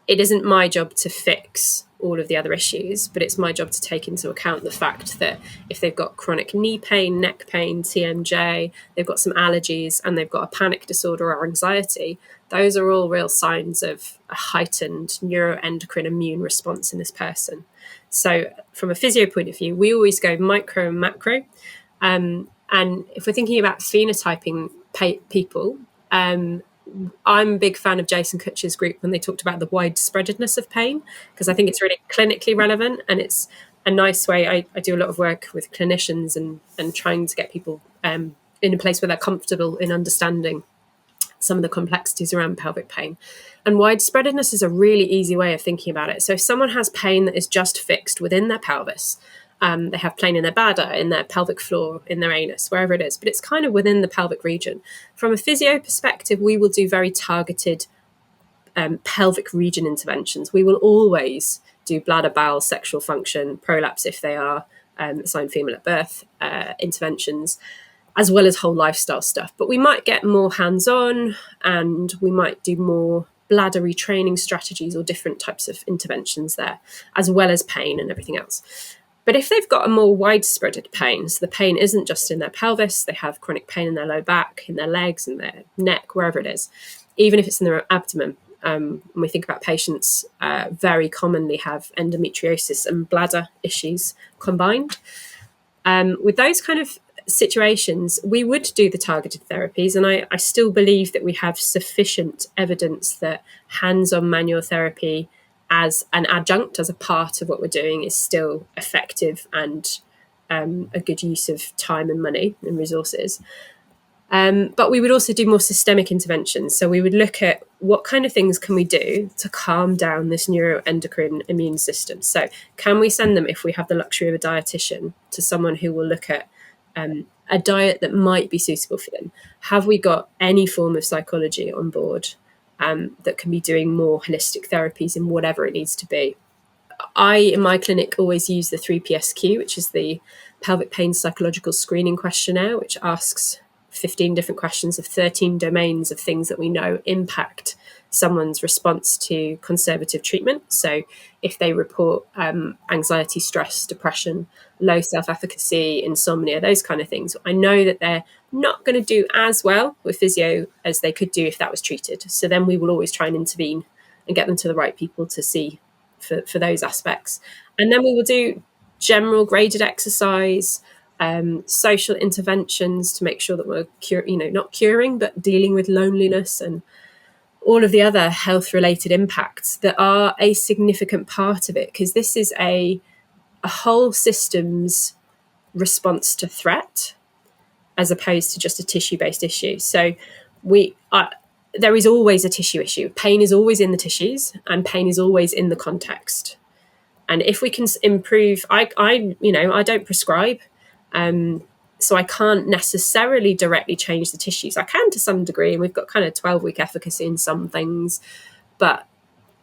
it isn't my job to fix all of the other issues, but it's my job to take into account the fact that if they've got chronic knee pain, neck pain, TMJ, they've got some allergies, and they've got a panic disorder or anxiety, those are all real signs of a heightened neuroendocrine immune response in this person. So from a physio point of view, we always go micro and macro. And if we're thinking about phenotyping people, I'm a big fan of Jason Kutcher's group when they talked about the widespreadedness of pain, because I think it's really clinically relevant, and it's a nice way. I do a lot of work with clinicians and trying to get people in a place where they're comfortable in understanding some of the complexities around pelvic pain. And widespreadedness is a really easy way of thinking about it. So if someone has pain that is just fixed within their pelvis, they have pain in their bladder, in their pelvic floor, in their anus, wherever it is, but it's kind of within the pelvic region. From a physio perspective, we will do very targeted pelvic region interventions. We will always do bladder, bowel, sexual function, prolapse if they are assigned female at birth interventions. as well as whole lifestyle stuff. But we might get more hands-on, and we might do more bladder retraining strategies or different types of interventions there, as well as pain and everything else. But if they've got a more widespread pain, so the pain isn't just in their pelvis, they have chronic pain in their low back, in their legs, in their neck, wherever it is, even if it's in their abdomen. When we think about patients, very commonly have endometriosis and bladder issues combined. With those kind of situations, we would do the targeted therapies, and I still believe that we have sufficient evidence that hands-on manual therapy as an adjunct, as a part of what we're doing, is still effective and a good use of time and money and resources. But we would also do more systemic interventions. So we would look at what kind of things can we do to calm down this neuroendocrine immune system. So can we send them, if we have the luxury of a dietitian, to someone who will look at a diet that might be suitable for them? Have we got any form of psychology on board that can be doing more holistic therapies in whatever it needs to be? I, in my clinic, always use the 3PSQ, which is the Pelvic Pain Psychological Screening Questionnaire, which asks 15 different questions of 13 domains of things that we know impact someone's response to conservative treatment. So if they report anxiety, stress, depression, low self-efficacy, insomnia, those kind of things, I know that they're not going to do as well with physio as they could do if that was treated. So then we will always try and intervene and get them to the right people to see for those aspects. And then we will do general graded exercise, social interventions to make sure that we're not curing, but dealing with loneliness and all of the other health-related impacts that are a significant part of it, because this is a whole system's response to threat as opposed to just a tissue-based issue. So there is always a tissue issue. Pain is always in the tissues, and pain is always in the context. And if we can improve, I don't prescribe, so I can't necessarily directly change the tissues. I can to some degree, and we've got kind of 12-week efficacy in some things. But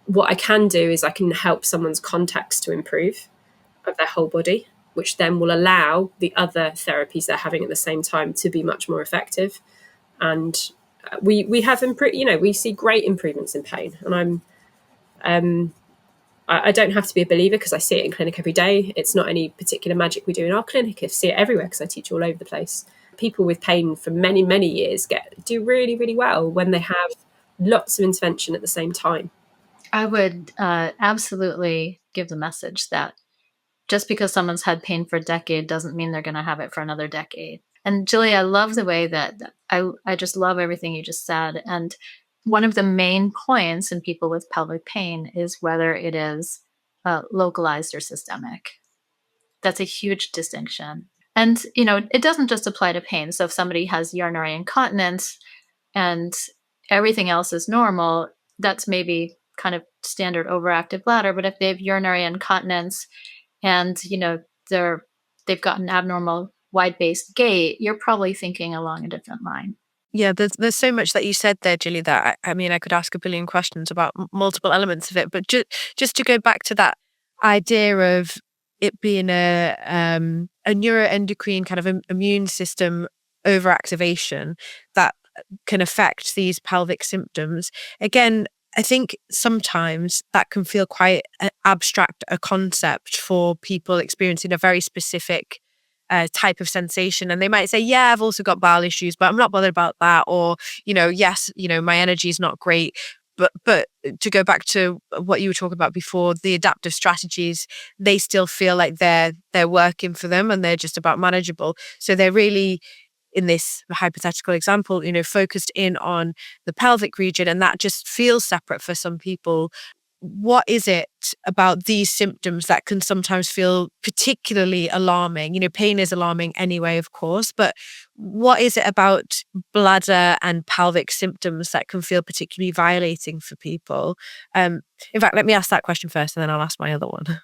what I can do is I can help someone's context to improve of their whole body, which then will allow the other therapies they're having at the same time to be much more effective. And we have we see great improvements in pain. And I don't have to be a believer because I see it in clinic every day. It's not any particular magic we do in our clinic. I see it everywhere because I teach all over the place. People with pain for many, many years do really, really well when they have lots of intervention at the same time. I would absolutely give the message that just because someone's had pain for a decade doesn't mean they're going to have it for another decade. And Jilly, I love the way that I just love everything you just said. And one of the main points in people with pelvic pain is whether it is localized or systemic. That's a huge distinction. And, it doesn't just apply to pain. So if somebody has urinary incontinence and everything else is normal, that's maybe kind of standard overactive bladder. But if they have urinary incontinence and, they've got an abnormal wide-based gait, you're probably thinking along a different line. Yeah, there's so much that you said there, Jilly, that I could ask a billion questions about multiple elements of it. But just to go back to that idea of it being a neuroendocrine kind of immune system overactivation that can affect these pelvic symptoms. Again, I think sometimes that can feel quite abstract a concept for people experiencing a very specific type of sensation, and they might say, yeah, I've also got bowel issues, but I'm not bothered about that, or yes, my energy is not great, but to go back to what you were talking about before, the adaptive strategies, they still feel like they're working for them and they're just about manageable. So they're really, in this hypothetical example, focused in on the pelvic region, and that just feels separate for some people. What is it about these symptoms that can sometimes feel particularly alarming? Pain is alarming anyway, of course, but what is it about bladder and pelvic symptoms that can feel particularly violating for people? In fact, let me ask that question first and then I'll ask my other one.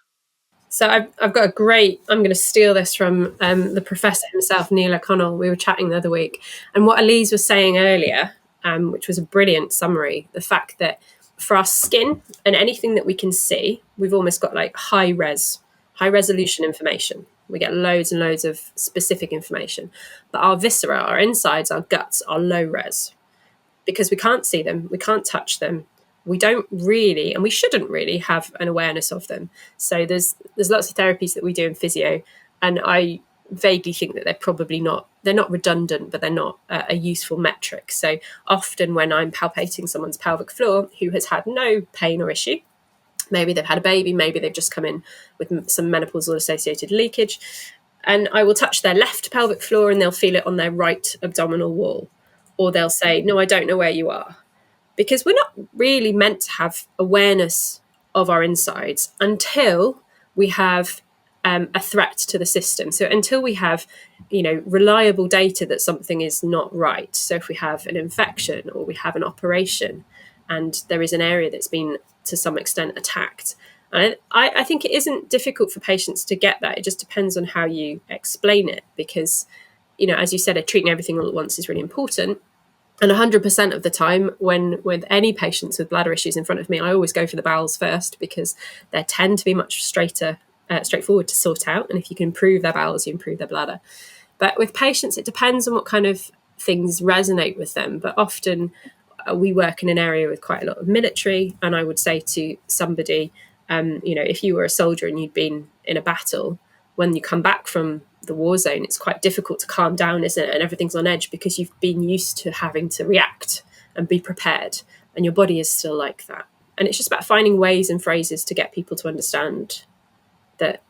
So I've got I'm going to steal this from the professor himself, Neil O'Connell. We were chatting the other week. And what Elise was saying earlier, which was a brilliant summary, the fact that for our skin and anything that we can see, we've almost got like high resolution information. We get loads and loads of specific information. But our viscera, our insides, our guts are low res because we can't see them, we can't touch them. We don't really, and we shouldn't really, have an awareness of them. So there's lots of therapies that we do in physio, and I vaguely think that they're not redundant, but they're not a useful metric. So often when I'm palpating someone's pelvic floor who has had no pain or issue, maybe they've had a baby, maybe they've just come in with some menopausal associated leakage, and I will touch their left pelvic floor and they'll feel it on their right abdominal wall. Or they'll say, no, I don't know where you are. Because we're not really meant to have awareness of our insides until we have a threat to the system. So until we have, reliable data that something is not right. So if we have an infection or we have an operation and there is an area that's been to some extent attacked. And I think it isn't difficult for patients to get that. It just depends on how you explain it, because, as you said, treating everything all at once is really important. And 100% of the time, when with any patients with bladder issues in front of me, I always go for the bowels first, because they tend to be much straightforward to sort out. And if you can improve their bowels, you improve their bladder. But with patients, it depends on what kind of things resonate with them. But often we work in an area with quite a lot of military. And I would say to somebody, if you were a soldier and you'd been in a battle, when you come back from the war zone, it's quite difficult to calm down, isn't it? And everything's on edge because you've been used to having to react and be prepared, and your body is still like that. And it's just about finding ways and phrases to get people to understand that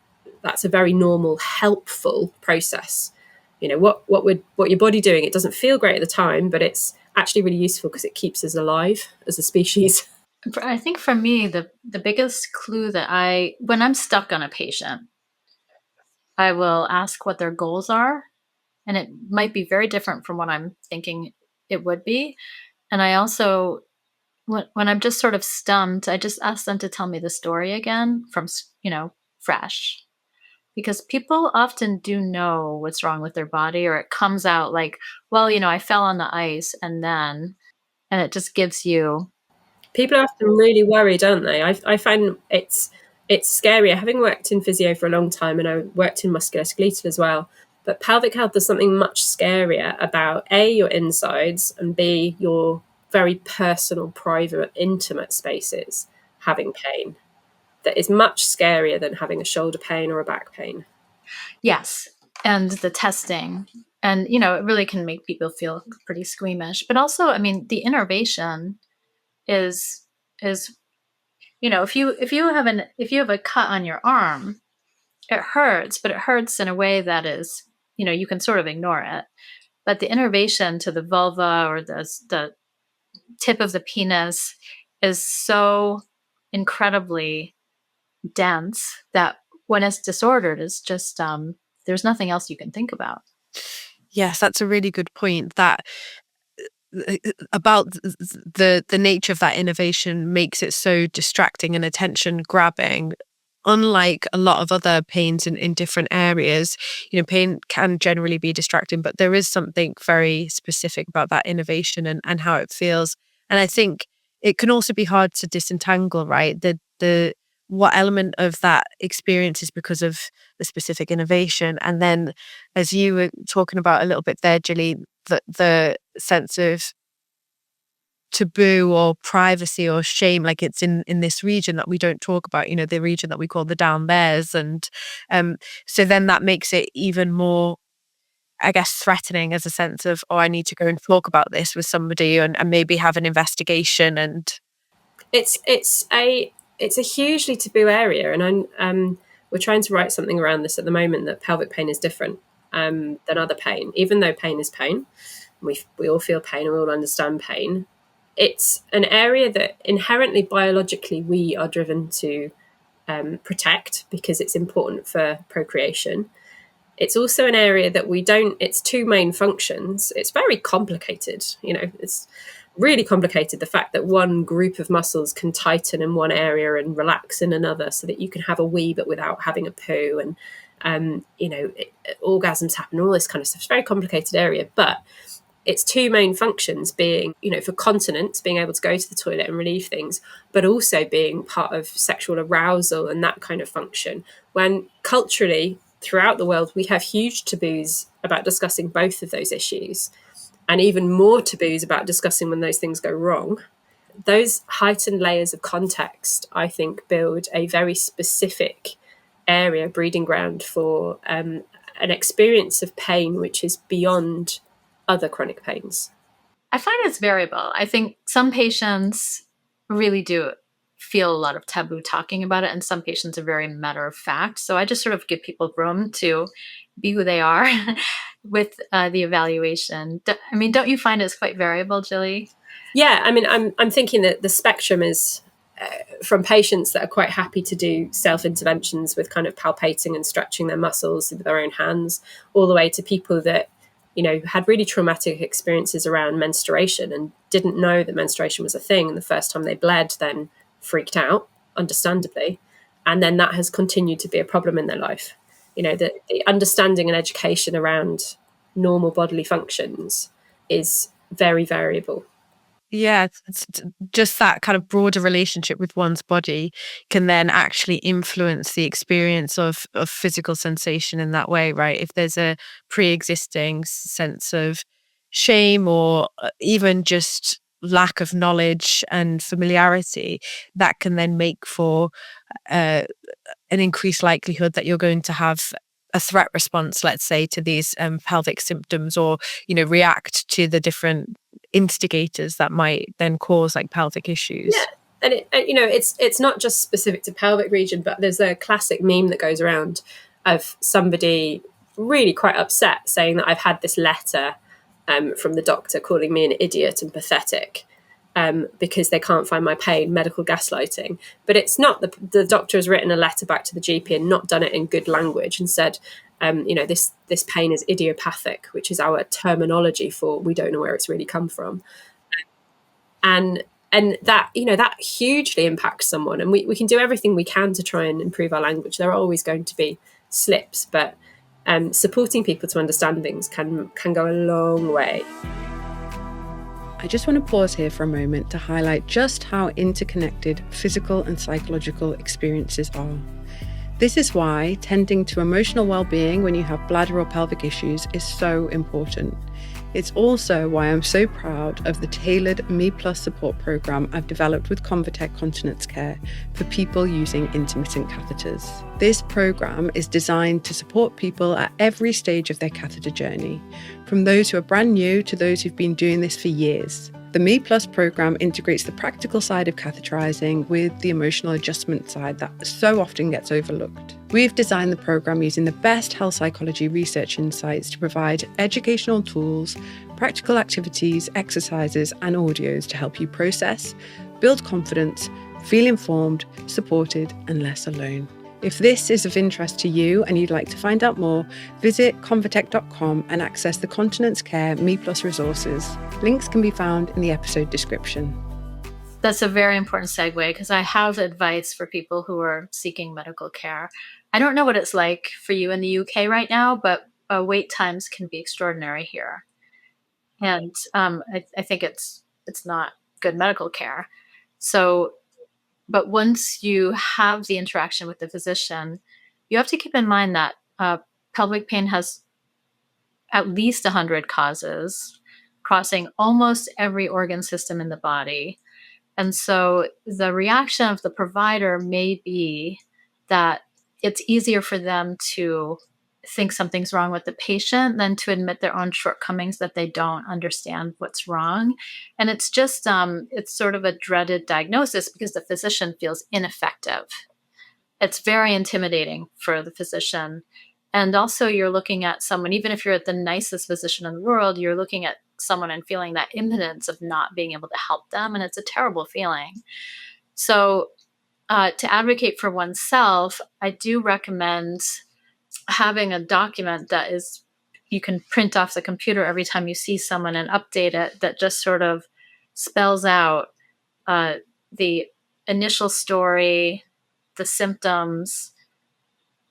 that's a very normal, helpful process. What your body doing, it doesn't feel great at the time, but it's actually really useful because it keeps us alive as a species. I think for me, the biggest clue that when I'm stuck on a patient, I will ask what their goals are, and it might be very different from what I'm thinking it would be. And I also, when I'm just sort of stumped, I just ask them to tell me the story again from, fresh. Because people often do know what's wrong with their body, or it comes out like, well, I fell on the ice and it just gives you. People are often really worried, aren't they? I find it's scarier, having worked in physio for a long time, and I worked in musculoskeletal as well. But pelvic health, there's something much scarier about A, your insides, and B, your very personal, private, intimate spaces having pain. That is much scarier than having a shoulder pain or a back pain. Yes. And the testing. And, it really can make people feel pretty squeamish. But also, the innervation is if you have a cut on your arm, it hurts, but it hurts in a way that is, you can sort of ignore it. But the innervation to the vulva or the tip of the penis is so incredibly dense that when it's disordered, it's just there's nothing else you can think about. Yes, that's a really good point. That about the nature of that innovation makes it so distracting and attention grabbing. Unlike a lot of other pains in different areas, pain can generally be distracting, but there is something very specific about that innovation and how it feels. And I think it can also be hard to disentangle, right? The what element of that experience is because of the specific innovation. And then, as you were talking about a little bit there, Jilly, the sense of taboo or privacy or shame, like it's in this region that we don't talk about, the region that we call the down there's. And so then that makes it even more, I guess, threatening, as a sense of, I need to go and talk about this with somebody and maybe have an investigation. And it's a hugely taboo area, and we're trying to write something around this at the moment, that pelvic pain is different than other pain. Even though pain is pain, we all feel pain and we all understand pain. It's an area that inherently biologically we are driven to protect because it's important for procreation. It's also an area that it's two main functions. It's very complicated. It's really complicated, the fact that one group of muscles can tighten in one area and relax in another, so that you can have a wee but without having a poo, and orgasms happen, all this kind of stuff. It's a very complicated area, but its two main functions being, for continence, being able to go to the toilet and relieve things, but also being part of sexual arousal and that kind of function. When culturally, throughout the world, we have huge taboos about discussing both of those issues, and even more taboos about discussing when those things go wrong. Those heightened layers of context, I think, build a very specific area, breeding ground for an experience of pain which is beyond other chronic pains. I find it's variable. I think some patients really do feel a lot of taboo talking about it, and some patients are very matter of fact. So I just sort of give people room to be who they are with the evaluation. I mean, don't you find it's quite variable, Jilly? Yeah, I mean, I'm thinking that the spectrum is from patients that are quite happy to do self-interventions with kind of palpating and stretching their muscles with their own hands, all the way to people that, you know, had really traumatic experiences around menstruation and didn't know that menstruation was a thing. And the first time they bled, then freaked out, understandably. And then that has continued to be a problem in their life. You know, the understanding and education around normal bodily functions is very variable. Yeah, it's just that kind of broader relationship with one's body can then actually influence the experience of physical sensation in that way, right? If there's a pre-existing sense of shame or even just lack of knowledge and familiarity, that can then make for an increased likelihood that you're going to have a threat response, let's say, to these pelvic symptoms, or, you know, react to the different instigators that might then cause like pelvic issues. Yeah. And you know, it's not just specific to pelvic region, but there's a classic meme that goes around of somebody really quite upset saying that I've had this letter from the doctor calling me an idiot and pathetic because they can't find my pain, medical gaslighting. But it's not, the doctor has written a letter back to the GP and not done it in good language and said, you know, this pain is idiopathic, which is our terminology for we don't know where it's really come from. And that, you know, that hugely impacts someone. And we can do everything we can to try and improve our language. There are always going to be slips, but supporting people to understand things can go a long way. I just want to pause here for a moment to highlight just how interconnected physical and psychological experiences are. This is why tending to emotional well-being when you have bladder or pelvic issues is so important. It's also why I'm so proud of the tailored Me Plus support program I've developed with Convatec Continence Care for people using intermittent catheters. This program is designed to support people at every stage of their catheter journey, from those who are brand new to those who've been doing this for years. The Me Plus program integrates the practical side of catheterizing with the emotional adjustment side that so often gets overlooked. We've designed the program using the best health psychology research insights to provide educational tools, practical activities, exercises, and audios to help you process, build confidence, feel informed, supported, and less alone. If this is of interest to you and you'd like to find out more, visit convatec.com and access the Continence Care Me Plus resources. Links can be found in the episode description. That's a very important segue, because I have advice for people who are seeking medical care. I don't know what it's like for you in the UK right now, but wait times can be extraordinary here. And I think it's not good medical care. So, but once you have the interaction with the physician, you have to keep in mind that pelvic pain has at least 100 causes, crossing almost every organ system in the body. And so the reaction of the provider may be that it's easier for them to think something's wrong with the patient than to admit their own shortcomings, that they don't understand what's wrong. And it's just, it's sort of a dreaded diagnosis because the physician feels ineffective. It's very intimidating for the physician. And also you're looking at someone, even if you're at the nicest physician in the world, you're looking at someone and feeling that impotence of not being able to help them. And it's a terrible feeling. So to advocate for oneself, I do recommend having a document that is, you can print off the computer every time you see someone and update it, that just sort of spells out the initial story, the symptoms,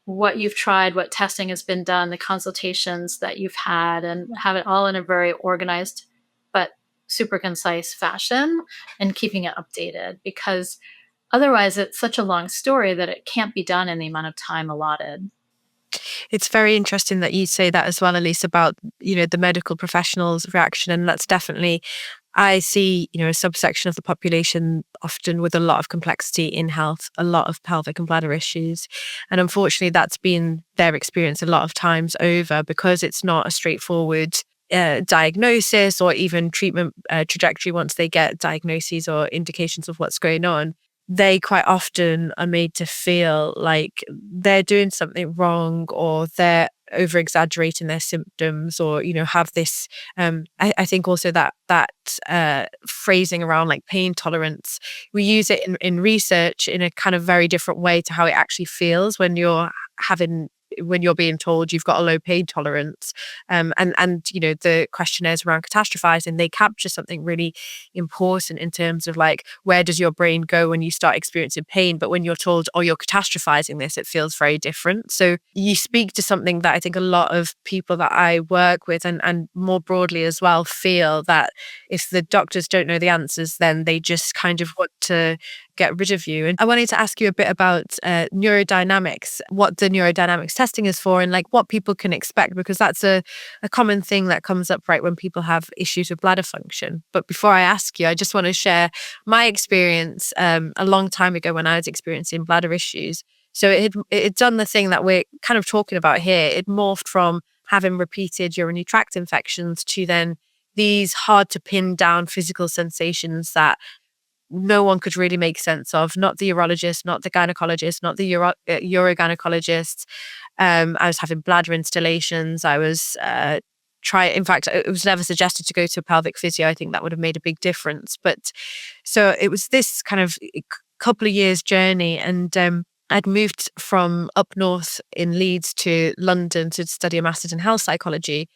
what you've tried, what testing has been done, the consultations that you've had, and have it all in a very organized but super concise fashion, and keeping it updated, because otherwise it's such a long story that it can't be done in the amount of time allotted. It's very interesting that you say that as well, Elise, about, the medical professionals' reaction. And that's definitely, I see, a subsection of the population often with a lot of complexity in health, a lot of pelvic and bladder issues. And unfortunately, that's been their experience a lot of times over, because it's not a straightforward diagnosis or even treatment trajectory once they get diagnoses or indications of what's going on. They quite often are made to feel like they're doing something wrong, or they're over exaggerating their symptoms, or, have this, I think also that phrasing around like pain tolerance, we use it in research in a kind of very different way to how it actually feels when you're being told you've got a low pain tolerance. And the questionnaires around catastrophizing, they capture something really important in terms of like, where does your brain go when you start experiencing pain? But when you're told, oh, you're catastrophizing this, it feels very different. So you speak to something that I think a lot of people that I work with, and more broadly as well, feel that if the doctors don't know the answers, then they just kind of want to get rid of you. And I wanted to ask you a bit about neurodynamics, what the neurodynamics testing is for, and like what people can expect, because that's a common thing that comes up right when people have issues with bladder function. But before I ask you, I just want to share my experience a long time ago when I was experiencing bladder issues. So it had done the thing that we're kind of talking about here. It morphed from having repeated urinary tract infections to then these hard to pin down physical sensations that no one could really make sense of. Not the urologist, not the gynecologist, not the urogynecologist. I was having bladder installations. I was in fact, it was never suggested to go to a pelvic physio. I think that would have made a big difference. But so it was this kind of couple of years journey. And I'd moved from up north in Leeds to London to study a master's in health psychology.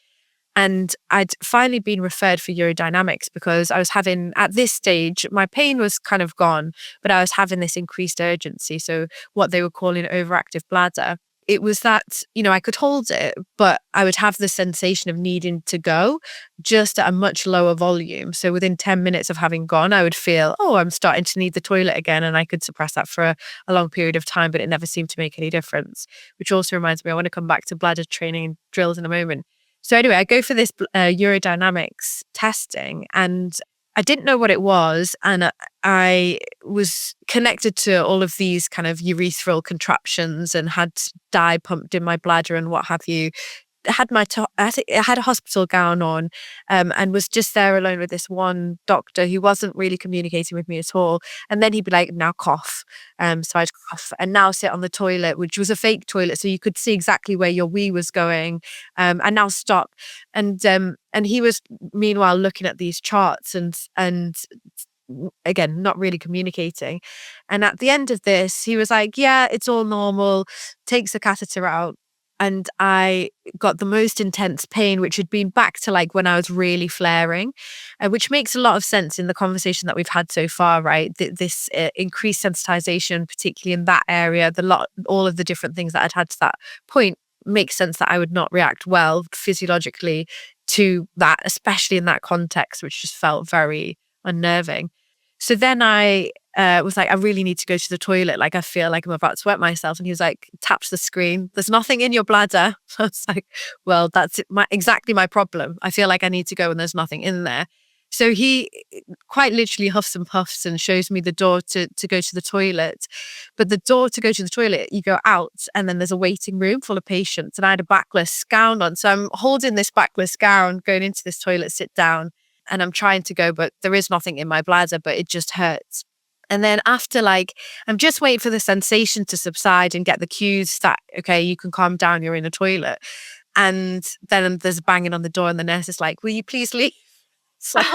And I'd finally been referred for urodynamics because I was having, at this stage, my pain was kind of gone, but I was having this increased urgency. So what they were calling overactive bladder. It was that, I could hold it, but I would have the sensation of needing to go just at a much lower volume. So within 10 minutes of having gone, I would feel, oh, I'm starting to need the toilet again. And I could suppress that for a long period of time, but it never seemed to make any difference, which also reminds me, I want to come back to bladder training drills in a moment. So anyway, I go for this urodynamics testing, and I didn't know what it was. And I was connected to all of these kind of urethral contraptions and had dye pumped in my bladder and what have you. I had a hospital gown on, and was just there alone with this one doctor who wasn't really communicating with me at all. And then he'd be like, now cough. So I'd cough, and now sit on the toilet, which was a fake toilet. So you could see exactly where your wee was going. And now stop. And he was meanwhile looking at these charts and again, not really communicating. And at the end of this, he was like, yeah, it's all normal, takes the catheter out. And I got the most intense pain, which had been back to like when I was really flaring, which makes a lot of sense in the conversation that we've had so far, right? This increased sensitization, particularly in that area, all of the different things that I'd had to that point makes sense that I would not react well physiologically to that, especially in that context, which just felt very unnerving. So then I was like, I really need to go to the toilet. Like, I feel like I'm about to wet myself. And he was like, taps the screen. There's nothing in your bladder. I was like, well, that's exactly my problem. I feel like I need to go and there's nothing in there. So he quite literally huffs and puffs and shows me the door to go to the toilet. But the door to go to the toilet, you go out and then there's a waiting room full of patients. And I had a backless gown on. So I'm holding this backless gown, going into this toilet, sit down. And I'm trying to go, but there is nothing in my bladder, but it just hurts. And then after I'm just waiting for the sensation to subside and get the cues that, okay, you can calm down, you're in a toilet. And then there's a banging on the door and the nurse is like, will you please leave? So then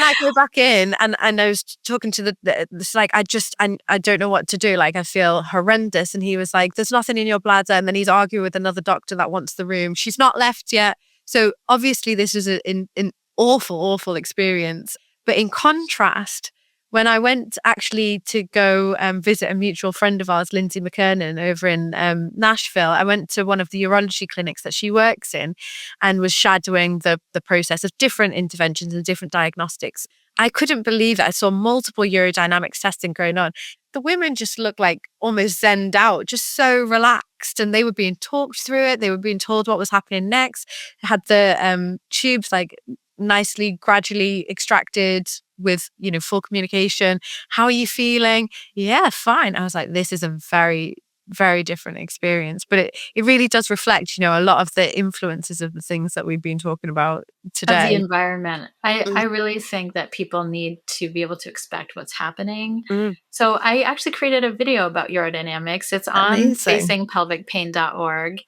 I go back in and I was talking to it's like, I don't know what to do. Like, I feel horrendous. And he was like, there's nothing in your bladder. And then he's arguing with another doctor that wants the room. She's not left yet. So obviously this is an awful, awful experience. But in contrast, when I went actually to go visit a mutual friend of ours, Lindsay McKernan, over in Nashville, I went to one of the urology clinics that she works in and was shadowing the process of different interventions and different diagnostics. I couldn't believe it. I saw multiple urodynamics testing going on. the women just looked like almost zenned out, just so relaxed. And they were being talked through it. They were being told what was happening next. They had the tubes like nicely, gradually extracted with, full communication. How are you feeling? Yeah, fine. I was like, this is a very, very different experience, but it really does reflect, a lot of the influences of the things that we've been talking about today. Of the environment. I really think that people need to be able to expect what's happening. So I actually created a video about urodynamics. It's on facingpelvicpain.org.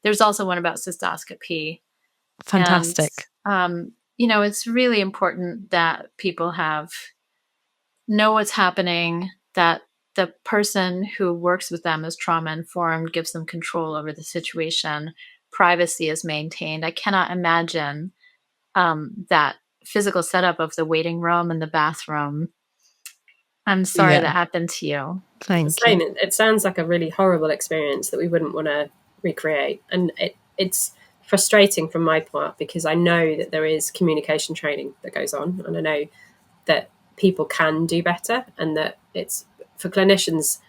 There's also one about cystoscopy. Fantastic. And, it's really important that people know what's happening, that the person who works with them is trauma informed, gives them control over the situation, privacy is maintained. I cannot imagine that physical setup of the waiting room and the bathroom. I'm sorry that happened to you. Thank you. It sounds like a really horrible experience that we wouldn't want to recreate. And it's frustrating from my part because I know that there is communication training that goes on, and I know that people can do better, and that it's for clinicians,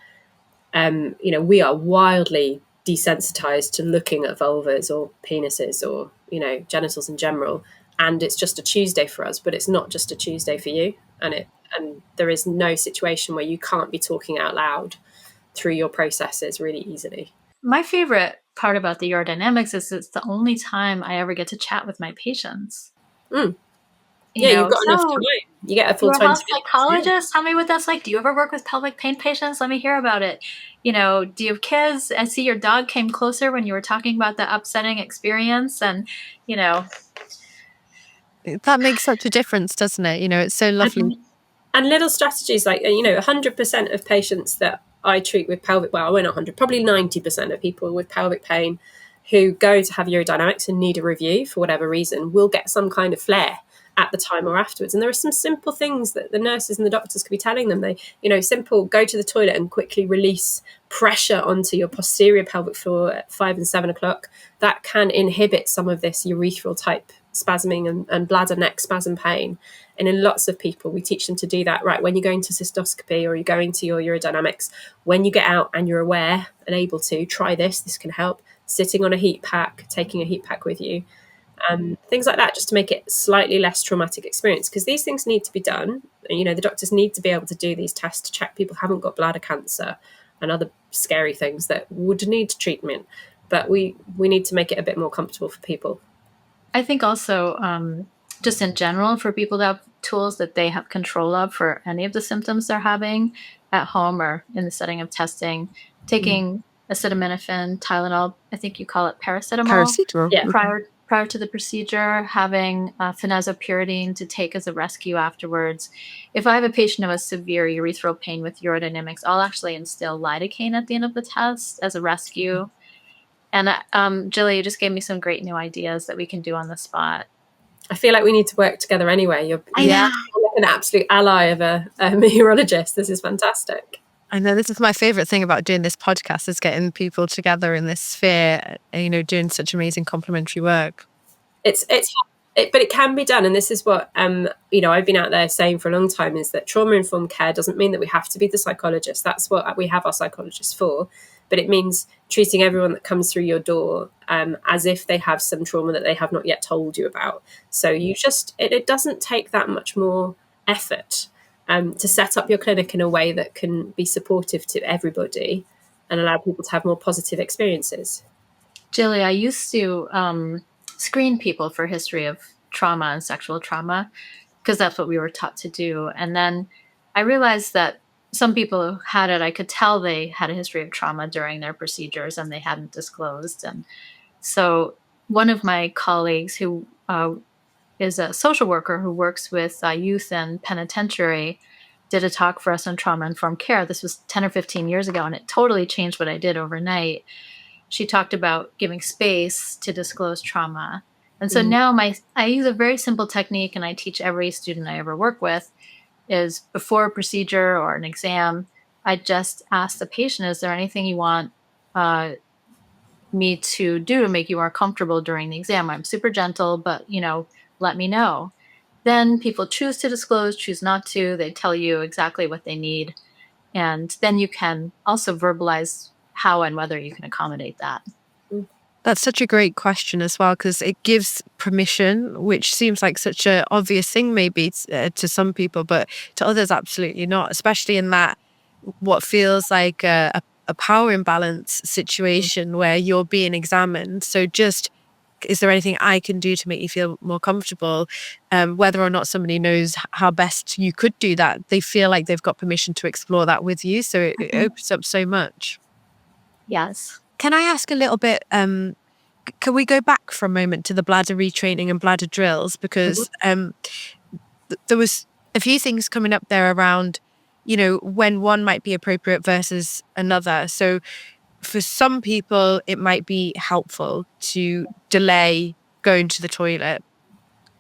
we are wildly desensitized to looking at vulvas or penises or, genitals in general. And it's just a Tuesday for us, but it's not just a Tuesday for you. And there is no situation where you can't be talking out loud through your processes really easily. My favorite part about the urodynamics is it's the only time I ever get to chat with my patients. You've got enough time. You get a full 20 minutes. Psychologist, tell me what that's like. Do you ever work with pelvic pain patients? Let me hear about it. Do you have kids? I see your dog came closer when you were talking about the upsetting experience, and that makes such a difference, doesn't it? It's so lovely. And little strategies like 100% of patients that I treat with pelvic, well, I won't 100, probably 90% of people with pelvic pain who go to have urodynamics and need a review for whatever reason will get some kind of flare at the time or afterwards. And there are some simple things that the nurses and the doctors could be telling them. They, simple, go to the toilet and quickly release pressure onto your posterior pelvic floor at 5 and 7 o'clock. That can inhibit some of this urethral type spasming and bladder neck spasm pain. And in lots of people, we teach them to do that, right? When you're going to cystoscopy or you're going to your urodynamics, when you get out and you're aware and able to, try this can help. Sitting on a heat pack, taking a heat pack with you. Things like that, just to make it slightly less traumatic experience, because these things need to be done. The doctors need to be able to do these tests to check people haven't got bladder cancer and other scary things that would need treatment. But we need to make it a bit more comfortable for people. I think also just in general for people to have tools that they have control of for any of the symptoms they're having at home or in the setting of testing, taking acetaminophen, Tylenol, I think you call it paracetamol. Yeah. Prior to the procedure, having phenazopyridine to take as a rescue afterwards. If I have a patient who has severe urethral pain with urodynamics, I'll actually instill lidocaine at the end of the test as a rescue. And Jilly, you just gave me some great new ideas that we can do on the spot. I feel like we need to work together anyway. You're an absolute ally of a urologist. This is fantastic. I know this is my favorite thing about doing this podcast, is getting people together in this sphere, doing such amazing complementary work. But it can be done. And this is what, I've been out there saying for a long time, is that trauma-informed care doesn't mean that we have to be the psychologist. That's what we have our psychologists for. But it means treating everyone that comes through your door as if they have some trauma that they have not yet told you about. So it doesn't take that much more effort to set up your clinic in a way that can be supportive to everybody and allow people to have more positive experiences. Jilly, I used to screen people for history of trauma and sexual trauma because that's what we were taught to do. And then I realized that some people who had it, I could tell they had a history of trauma during their procedures and they hadn't disclosed. And so one of my colleagues who is a social worker who works with youth and penitentiary did a talk for us on trauma-informed care. This was 10 or 15 years ago, and it totally changed what I did overnight. She talked about giving space to disclose trauma. And so now I use a very simple technique, and I teach every student I ever work with, is before a procedure or an exam, I just ask the patient, is there anything you want me to do to make you more comfortable during the exam? I'm super gentle, but, let me know. Then people choose to disclose, choose not to. They tell you exactly what they need. And then you can also verbalize how and whether you can accommodate that. That's such a great question as well, because it gives permission, which seems like such an obvious thing maybe to some people, but to others, absolutely not, especially in that what feels like a power imbalance situation where you're being examined. So just, is there anything I can do to make you feel more comfortable? Whether or not somebody knows how best you could do that, they feel like they've got permission to explore that with you. So it opens up so much. Yes. Can I ask a little bit, can we go back for a moment to the bladder retraining and bladder drills? Because there was a few things coming up there around, when one might be appropriate versus another. So for some people, it might be helpful to delay going to the toilet.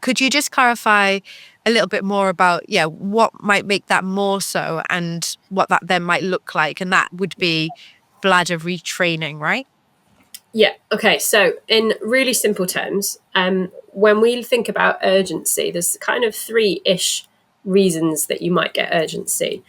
Could you just clarify a little bit more about, what might make that more so and what that then might look like? And that would be bladder retraining, right? Yeah. Okay. So in really simple terms, when we think about urgency, there's kind of 3-ish reasons that you might get urgency.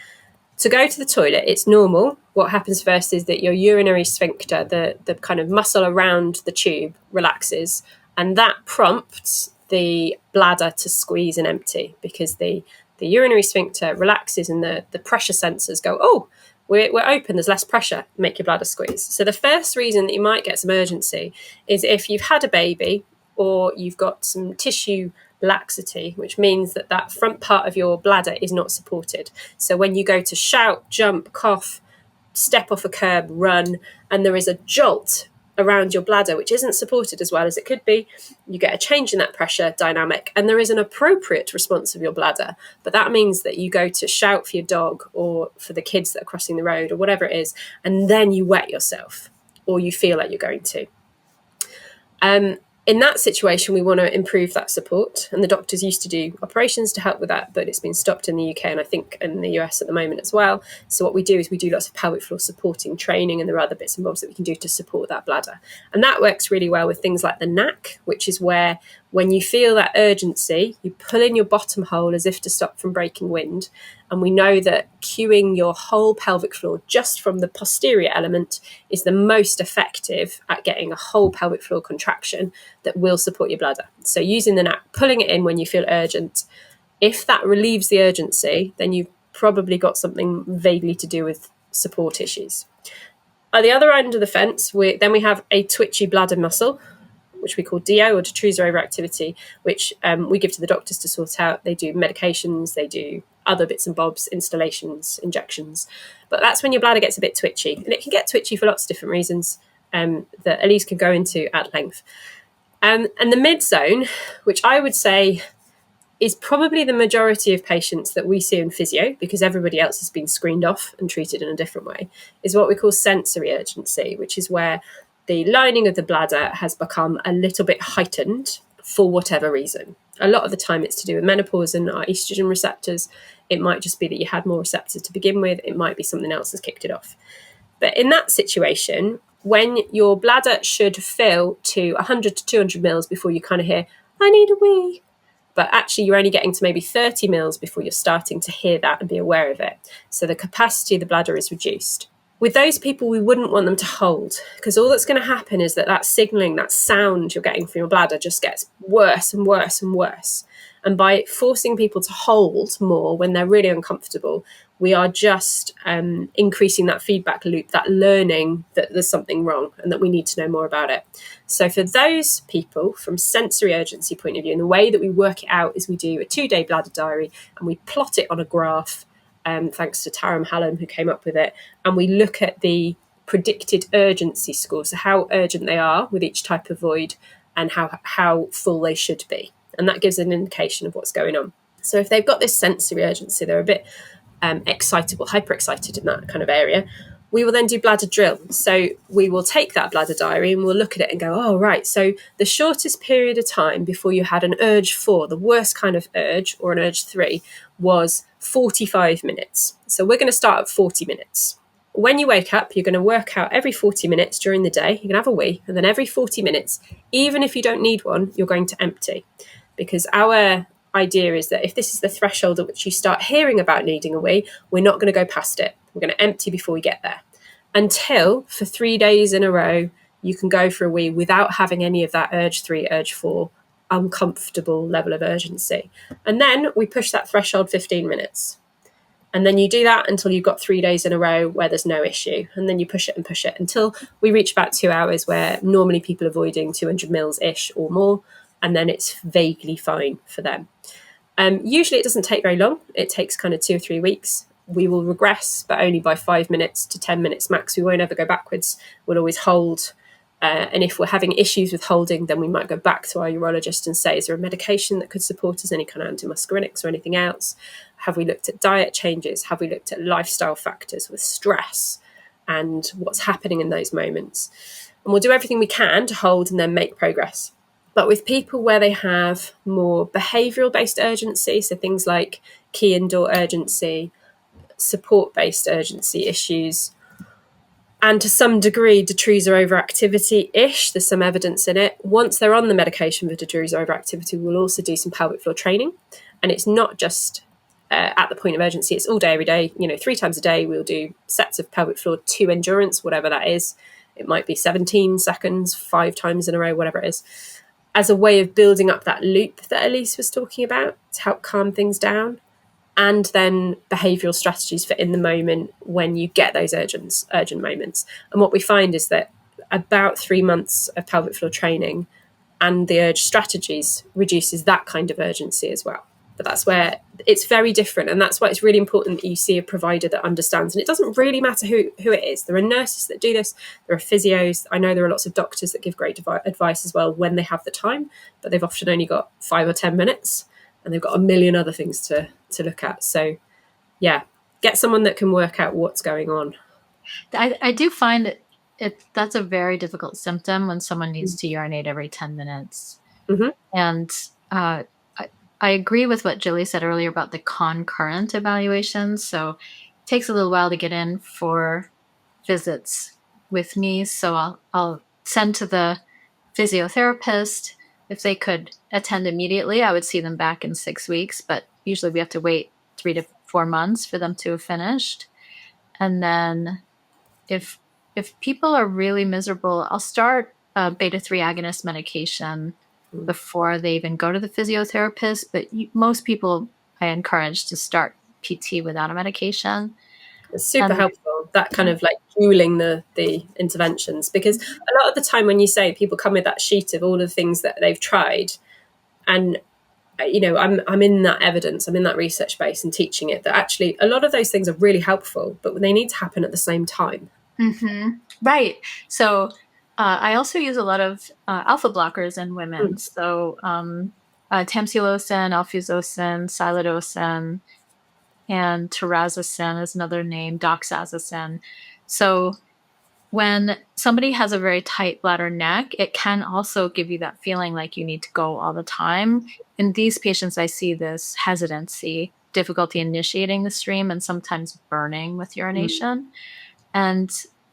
To go to the toilet, it's normal. What happens first is that your urinary sphincter, the kind of muscle around the tube, relaxes, and that prompts the bladder to squeeze and empty, because the urinary sphincter relaxes and the pressure sensors go, oh, we're open, there's less pressure, make your bladder squeeze. So the first reason that you might get some urgency is if you've had a baby or you've got some tissue laxity, which means that front part of your bladder is not supported. So when you go to shout, jump, cough, step off a curb, run, and there is a jolt around your bladder which isn't supported as well as it could be, you get a change in that pressure dynamic, and there is an appropriate response of your bladder. But that means that you go to shout for your dog or for the kids that are crossing the road or whatever it is, and then you wet yourself, or you feel like you're going to. In that situation, we want to improve that support, and the doctors used to do operations to help with that, but it's been stopped in the UK and I think in the US at the moment as well. So what we do is we do lots of pelvic floor supporting training, and there are other bits and bobs that we can do to support that bladder. And that works really well with things like the knack, which is where when you feel that urgency, you pull in your bottom hole as if to stop from breaking wind. And we know that cueing your whole pelvic floor just from the posterior element is the most effective at getting a whole pelvic floor contraction that will support your bladder. So using the knack, pulling it in when you feel urgent, if that relieves the urgency, then you've probably got something vaguely to do with support issues. At the other end of the fence, we have a twitchy bladder muscle, which we call DO, or detrusor overactivity, which we give to the doctors to sort out. They do medications, they do other bits and bobs, installations, injections. But that's when your bladder gets a bit twitchy. And it can get twitchy for lots of different reasons that Elise can go into at length. And the mid zone, which I would say is probably the majority of patients that we see in physio, because everybody else has been screened off and treated in a different way, is what we call sensory urgency, which is where the lining of the bladder has become a little bit heightened for whatever reason. A lot of the time it's to do with menopause and our estrogen receptors. It might just be that you had more receptors to begin with. It might be something else that's kicked it off. But in that situation, when your bladder should fill to 100 to 200 mils before you kind of hear, I need a wee, but actually you're only getting to maybe 30 mils before you're starting to hear that and be aware of it. So the capacity of the bladder is reduced. With those people, we wouldn't want them to hold, because all that's going to happen is that signalling, that sound you're getting from your bladder just gets worse and worse and worse. And by forcing people to hold more when they're really uncomfortable, we are just increasing that feedback loop, that learning that there's something wrong and that we need to know more about it. So for those people, from sensory urgency point of view, and the way that we work it out is we do a 2-day bladder diary and we plot it on a graph, thanks to Taram Hallam, who came up with it. And we look at the predicted urgency score, so how urgent they are with each type of void and how full they should be. And that gives an indication of what's going on. So if they've got this sensory urgency, they're a bit excitable, hyperexcited in that kind of area, we will then do bladder drill. So we will take that bladder diary and we'll look at it and go, oh, right, so the shortest period of time before you had an urge 4, the worst kind of urge, or an urge 3, was 45 minutes. So we're going to start at 40 minutes. When you wake up, you're going to work out every 40 minutes during the day, you're going to have a wee, and then every 40 minutes, even if you don't need one, you're going to empty. Because our idea is that if this is the threshold at which you start hearing about needing a wee, we're not going to go past it. We're going to empty before we get there. Until for 3 days in a row, you can go for a wee without having any of that urge 3, urge 4, uncomfortable level of urgency. And then we push that threshold 15 minutes. And then you do that until you've got 3 days in a row where there's no issue. And then you push it until we reach about 2 hours where normally people are avoiding 200 mils-ish or more. And then it's vaguely fine for them. Usually it doesn't take very long. It takes kind of 2 or 3 weeks. We will regress, but only by 5 minutes to 10 minutes max. We won't ever go backwards. We'll always hold. And if we're having issues with holding, then we might go back to our urologist and say, is there a medication that could support us, any kind of antimuscarinics or anything else? Have we looked at diet changes? Have we looked at lifestyle factors with stress and what's happening in those moments? And we'll do everything we can to hold and then make progress. But with people where they have more behavioural-based urgency, so things like key indoor urgency, support-based urgency issues, and to some degree, detrusor overactivity-ish, there's some evidence in it. Once they're on the medication for detrusor overactivity, we'll also do some pelvic floor training. And it's not just at the point of urgency, it's all day, every day. 3 times a day, we'll do sets of pelvic floor 2 endurance, whatever that is. It might be 17 seconds, 5 times in a row, whatever it is, as a way of building up that loop that Elise was talking about to help calm things down. And then behavioural strategies for in the moment when you get those urgent moments. And what we find is that about 3 months of pelvic floor training and the urge strategies reduces that kind of urgency as well. But that's where it's very different. And that's why it's really important that you see a provider that understands. And it doesn't really matter who it is. There are nurses that do this. There are physios. I know there are lots of doctors that give great advice as well when they have the time, but they've often only got 5 or 10 minutes. And they've got a million other things to look at. So, yeah, get someone that can work out what's going on. I do find that's a very difficult symptom when someone needs to urinate every 10 minutes. Mm-hmm. And I agree with what Jilly said earlier about the concurrent evaluations. So it takes a little while to get in for visits with me. So I'll send to the physiotherapist. If they could attend immediately, I would see them back in 6 weeks, but usually we have to wait 3 to 4 months for them to have finished. And then if people are really miserable, I'll start a beta-3 agonist medication before they even go to the physiotherapist. But most people I encourage to start PT without a medication. It's super helpful, that kind of like fueling the interventions, because a lot of the time when you say people come with that sheet of all the things that they've tried, and I'm in that evidence, I'm in that research base and teaching it, that actually a lot of those things are really helpful, but they need to happen at the same time. Mm-hmm. Right. So I also use a lot of alpha blockers in women. So tamsulosin, alfuzosin, silodosin, and terazosin is another name, doxazosin. So when somebody has a very tight bladder neck, it can also give you that feeling like you need to go all the time. In these patients, I see this hesitancy, difficulty initiating the stream, and sometimes burning with urination. And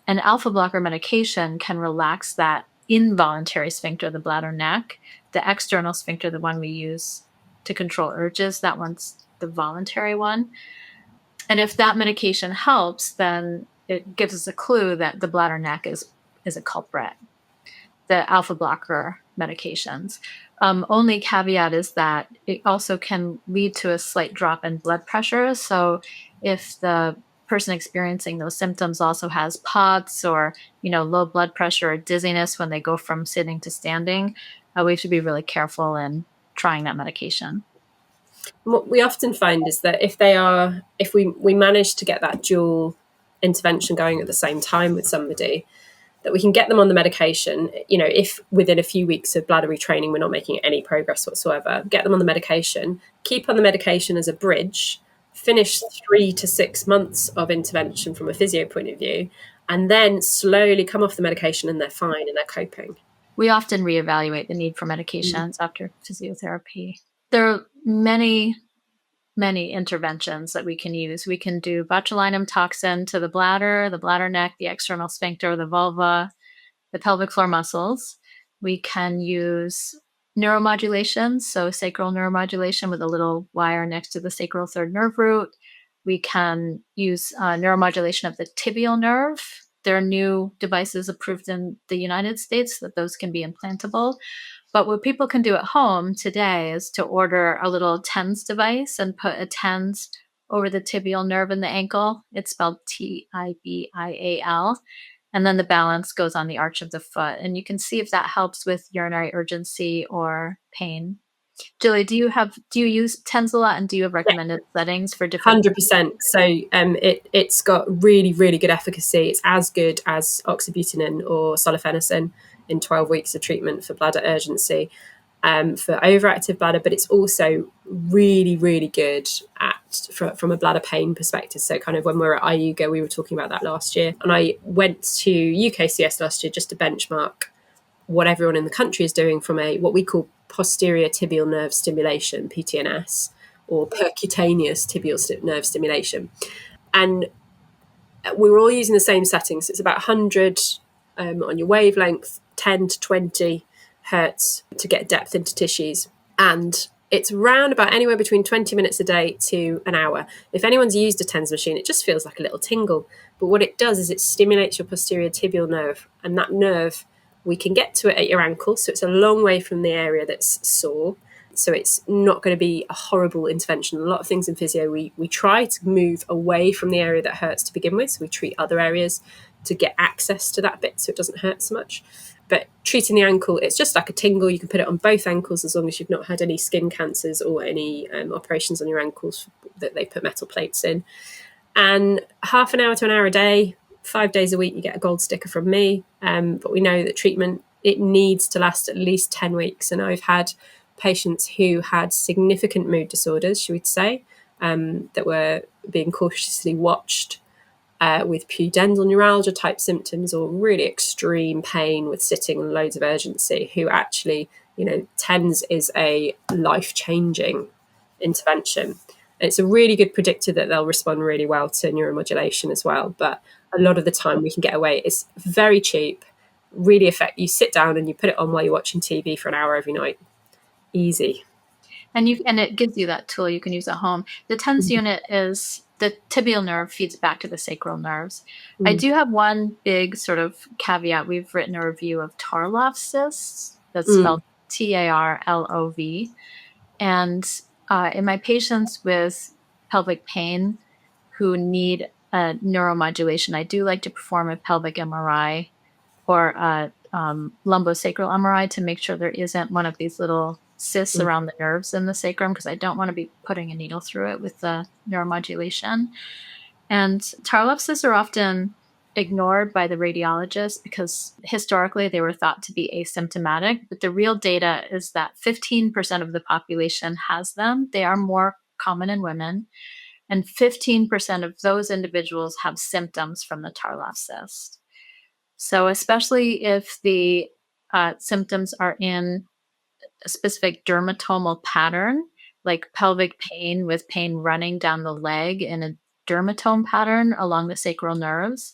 an alpha blocker medication can relax that involuntary sphincter of the bladder neck. The external sphincter, the one we use to control urges, that one's the voluntary one. And if that medication helps, then it gives us a clue that the bladder neck is a culprit. The alpha blocker medications. Only caveat is that it also can lead to a slight drop in blood pressure. So if the person experiencing those symptoms also has POTS or low blood pressure or dizziness when they go from sitting to standing, we should be really careful in trying that medication. What we often find is that if we manage to get that dual intervention going at the same time with somebody, that we can get them on the medication, if within a few weeks of bladder retraining we're not making any progress whatsoever, get them on the medication, keep on the medication as a bridge, finish 3 to 6 months of intervention from a physio point of view, and then slowly come off the medication and they're fine and they're coping. We often reevaluate the need for medications after physiotherapy. There are many interventions that we can use. We can do botulinum toxin to the bladder neck, the external sphincter, the vulva, the pelvic floor muscles. We can use neuromodulation, so sacral neuromodulation with a little wire next to the sacral third nerve root. We can use neuromodulation of the tibial nerve. There are new devices approved in the United States that those can be implantable. But what people can do at home today is to order a little TENS device and put a TENS over the tibial nerve in the ankle. It's spelled Tibial. And then the balance goes on the arch of the foot. And you can see if that helps with urinary urgency or pain. Jilly, do you use TENS a lot, and do you have recommended settings for different? 100%. So it's got really, really good efficacy. It's as good as oxybutynin or sulfenacin in 12 weeks of treatment for bladder urgency, for overactive bladder, but it's also really, really good from a bladder pain perspective. So kind of when we were at IUGA, we were talking about that last year. And I went to UKCS last year just to benchmark what everyone in the country is doing from what we call posterior tibial nerve stimulation, PTNS, or percutaneous tibial nerve stimulation. And we were all using the same settings. It's about 100 on your wavelength, 10 to 20 hertz to get depth into tissues. And it's around about anywhere between 20 minutes a day to an hour. If anyone's used a TENS machine, it just feels like a little tingle. But what it does is it stimulates your posterior tibial nerve, and that nerve, we can get to it at your ankle. So it's a long way from the area that's sore. So it's not going to be a horrible intervention. A lot of things in physio, we try to move away from the area that hurts to begin with. So we treat other areas to get access to that bit so it doesn't hurt so much. But treating the ankle, it's just like a tingle. You can put it on both ankles as long as you've not had any skin cancers or any operations on your ankles that they put metal plates in. And half an hour to an hour a day, 5 days a week, you get a gold sticker from me. But we know that treatment, it needs to last at least 10 weeks. And I've had patients who had significant mood disorders, should we say, that were being cautiously watched with pudendal neuralgia type symptoms or really extreme pain with sitting and loads of urgency, who actually, TENS is a life-changing intervention. It's a really good predictor that they'll respond really well to neuromodulation as well. But a lot of the time we can get away. It's very cheap, really effective. You sit down and you put it on while you're watching TV for an hour every night. Easy. And it gives you that tool you can use at home. The TENS unit is the tibial nerve feeds back to the sacral nerves. I do have one big sort of caveat. We've written a review of Tarlov cysts. That's spelled Tarlov. And in my patients with pelvic pain who need neuromodulation, I do like to perform a pelvic MRI or a lumbosacral MRI to make sure there isn't one of these little cysts around the nerves in the sacrum, because I don't want to be putting a needle through it with the neuromodulation. And Tarlov cysts are often ignored by the radiologist because historically they were thought to be asymptomatic, but the real data is that 15% of the population has them. They are more common in women, and 15% of those individuals have symptoms from the Tarlov cyst. So especially if the symptoms are in a specific dermatomal pattern, like pelvic pain with pain running down the leg in a dermatome pattern along the sacral nerves,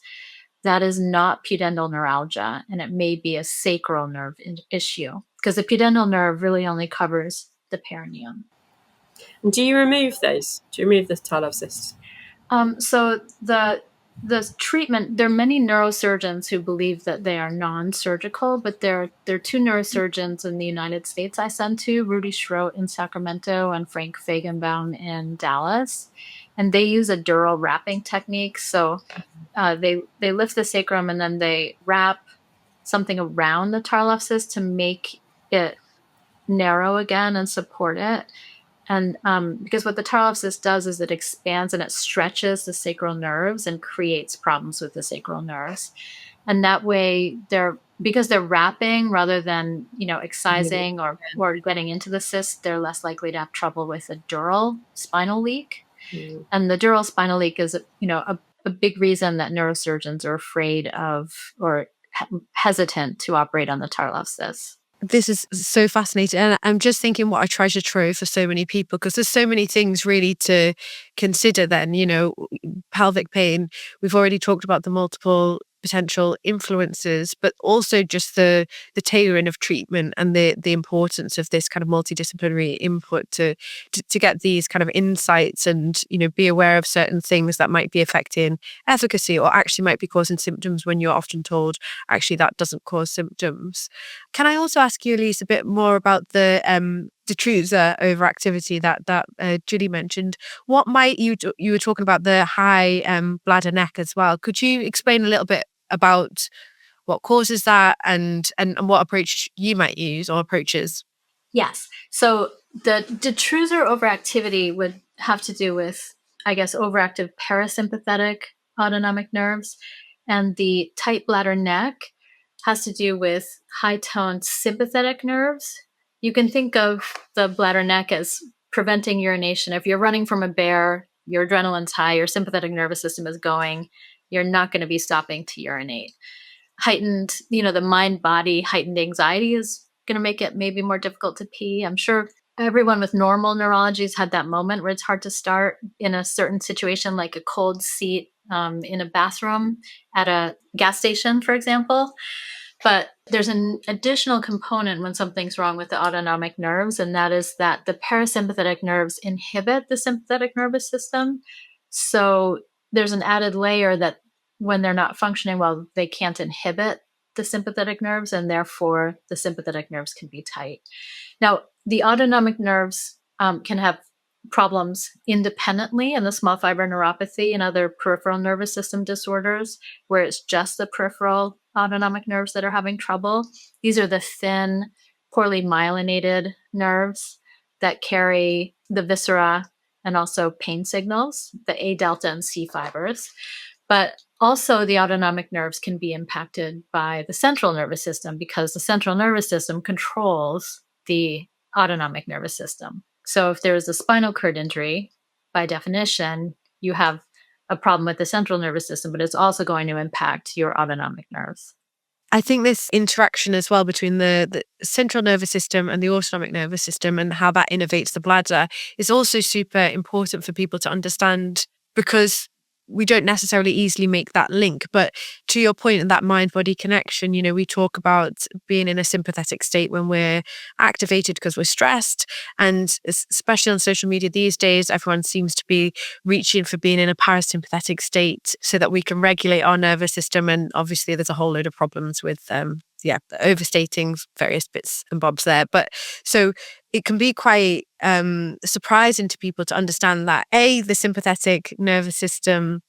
that is not pudendal neuralgia, and it may be a sacral nerve issue, because the pudendal nerve really only covers the perineum. And do you remove those? Do you remove the Tarlov cysts? So the treatment, there are many neurosurgeons who believe that they are non-surgical, but there are two neurosurgeons in the United States I send to, Rudy Schroet in Sacramento and Frank Fagenbaum in Dallas, and they use a dural wrapping technique. So they lift the sacrum and then they wrap something around the Tarlov cyst to make it narrow again and support it. And because what the Tarlov cyst does is it expands and it stretches the sacral nerves and creates problems with the sacral nerves. And that way, because they're wrapping rather than excising or getting into the cyst, they're less likely to have trouble with a dural spinal leak. And the dural spinal leak is a big reason that neurosurgeons are afraid of or hesitant to operate on the Tarlov cyst. This is so fascinating. And I'm just thinking what a treasure trove for so many people, because there's so many things really to consider then, pelvic pain. We've already talked about the multiple potential influences, but also just the tailoring of treatment and the importance of this kind of multidisciplinary input to get these kind of insights and, be aware of certain things that might be affecting efficacy or actually might be causing symptoms when you're often told actually that doesn't cause symptoms. Can I also ask you, Elise, a bit more about the detrusor overactivity that Jilly mentioned? What might you were talking about the high bladder neck as well. Could you explain a little bit about what causes that and what approach you might use or approaches? Yes. So the detrusor overactivity would have to do with, I guess, overactive parasympathetic autonomic nerves, and the tight bladder neck has to do with high-toned sympathetic nerves. You can think of the bladder neck as preventing urination. If you're running from a bear, your adrenaline's high, your sympathetic nervous system is going, you're not going to be stopping to urinate. Heightened, the mind-body heightened anxiety is going to make it maybe more difficult to pee. I'm sure everyone with normal neurology has had that moment where it's hard to start in a certain situation, like a cold seat in a bathroom at a gas station, for example. But there's an additional component when something's wrong with the autonomic nerves, and that is that the parasympathetic nerves inhibit the sympathetic nervous system. So there's an added layer that when they're not functioning well, they can't inhibit the sympathetic nerves, and therefore the sympathetic nerves can be tight. Now, the autonomic nerves can have problems independently in the small fiber neuropathy and other peripheral nervous system disorders, where it's just the peripheral autonomic nerves that are having trouble. These are the thin, poorly myelinated nerves that carry the viscera and also pain signals, the A delta and C fibers. But also the autonomic nerves can be impacted by the central nervous system because the central nervous system controls the autonomic nervous system. So if there is a spinal cord injury, by definition, you have a problem with the central nervous system, but it's also going to impact your autonomic nerves. I think this interaction as well between the central nervous system and the autonomic nervous system and how that innervates the bladder is also super important for people to understand, because we don't necessarily easily make that link. But to your point, in that mind-body connection, we talk about being in a sympathetic state when we're activated because we're stressed. And especially on social media these days, everyone seems to be reaching for being in a parasympathetic state so that we can regulate our nervous system. And obviously there's a whole load of problems with overstating various bits and bobs there. But so it can be quite surprising to people to understand that the sympathetic nervous system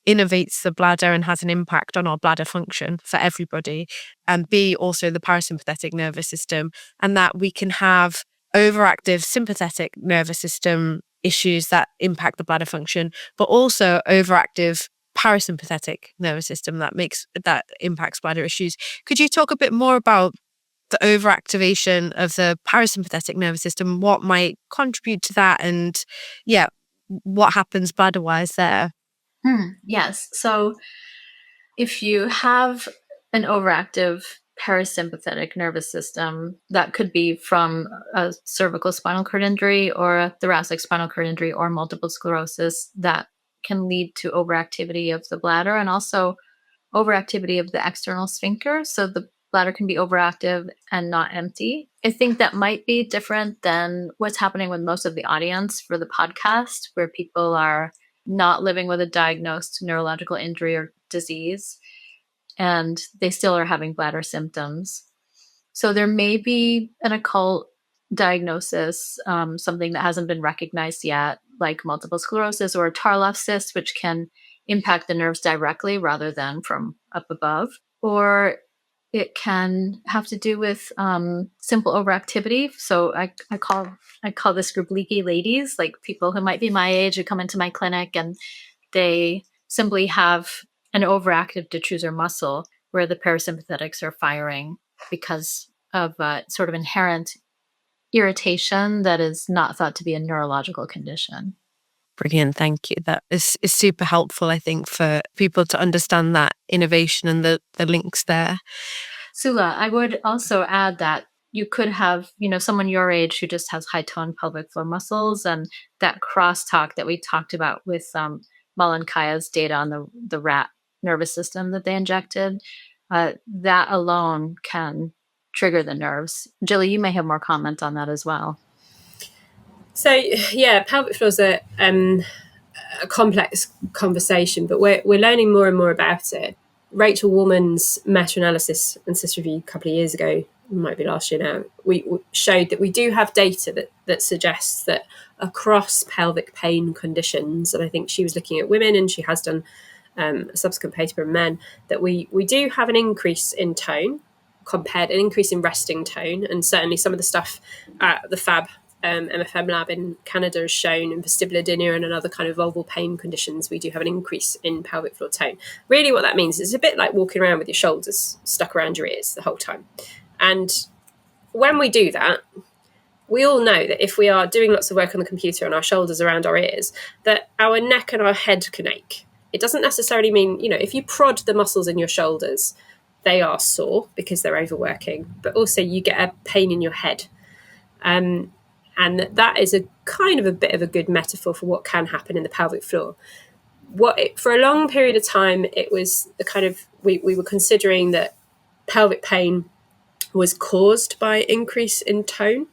innervates the bladder and has an impact on our bladder function for everybody, and B, also the parasympathetic nervous system, and that we can have overactive sympathetic nervous system issues that impact the bladder function, but also overactive parasympathetic nervous system that impacts bladder issues. Could you talk a bit more about the overactivation of the parasympathetic nervous system, what might contribute to that, and what happens bladder-wise there? Yes. So if you have an overactive parasympathetic nervous system, that could be from a cervical spinal cord injury or a thoracic spinal cord injury or multiple sclerosis, that can lead to overactivity of the bladder and also overactivity of the external sphincter. So the bladder can be overactive and not empty. I think that might be different than what's happening with most of the audience for the podcast, where people are not living with a diagnosed neurological injury or disease, and they still are having bladder symptoms. So there may be an occult diagnosis, something that hasn't been recognized yet, like multiple sclerosis or a Tarlov cyst, which can impact the nerves directly rather than from up above. Or it can have to do with simple overactivity. So I call this group leaky ladies, like people who might be my age who come into my clinic and they simply have an overactive detrusor muscle where the parasympathetics are firing because of sort of inherent irritation that is not thought to be a neurological condition. Brilliant. Thank you. That is super helpful, I think, for people to understand that innovation and the links there. Sula, I would also add that you could have, someone your age who just has high tone pelvic floor muscles, and that crosstalk that we talked about with Malankaya's data on the rat nervous system that they injected, that alone can trigger the nerves. Jilly, you may have more comment on that as well. So yeah, pelvic floor is a complex conversation, but we're learning more and more about it. Rachel Woolman's meta-analysis and cyst review a couple of years ago, might be last year now, we showed that we do have data that suggests that across pelvic pain conditions, and I think she was looking at women and she has done a subsequent paper in men, that we do have an increase in tone, an increase in resting tone, and certainly some of the stuff at the FAB MFM lab in Canada has shown in vestibular dynia and other kind of vulval pain conditions, we do have an increase in pelvic floor tone. Really what that means is it's a bit like walking around with your shoulders stuck around your ears the whole time. And when we do that, we all know that if we are doing lots of work on the computer and our shoulders around our ears, that our neck and our head can ache. It doesn't necessarily mean, if you prod the muscles in your shoulders, they are sore because they're overworking, but also you get a pain in your head. And that is a kind of a bit of a good metaphor for what can happen in the pelvic floor. For a long period of time, it was the kind of, we were considering that pelvic pain was caused by increase in tone.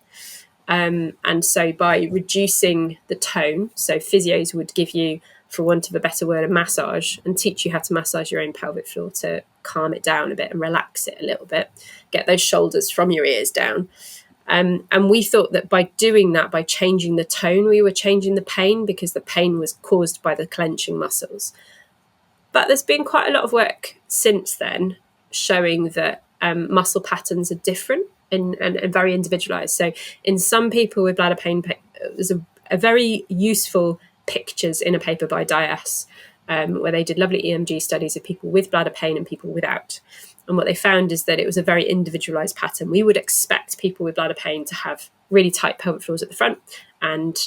And so by reducing the tone, so physios would give you, for want of a better word, a massage and teach you how to massage your own pelvic floor to calm it down a bit and relax it a little bit, get those shoulders from your ears down. And we thought that by doing that, by changing the tone, we were changing the pain because the pain was caused by the clenching muscles. But there's been quite a lot of work since then showing that muscle patterns are different and very individualized. So in some people with bladder pain, there's a very useful pictures in a paper by Dias where they did lovely EMG studies of people with bladder pain and people without. And what they found is that it was a very individualized pattern. We would expect people with bladder pain to have really tight pelvic floors at the front. And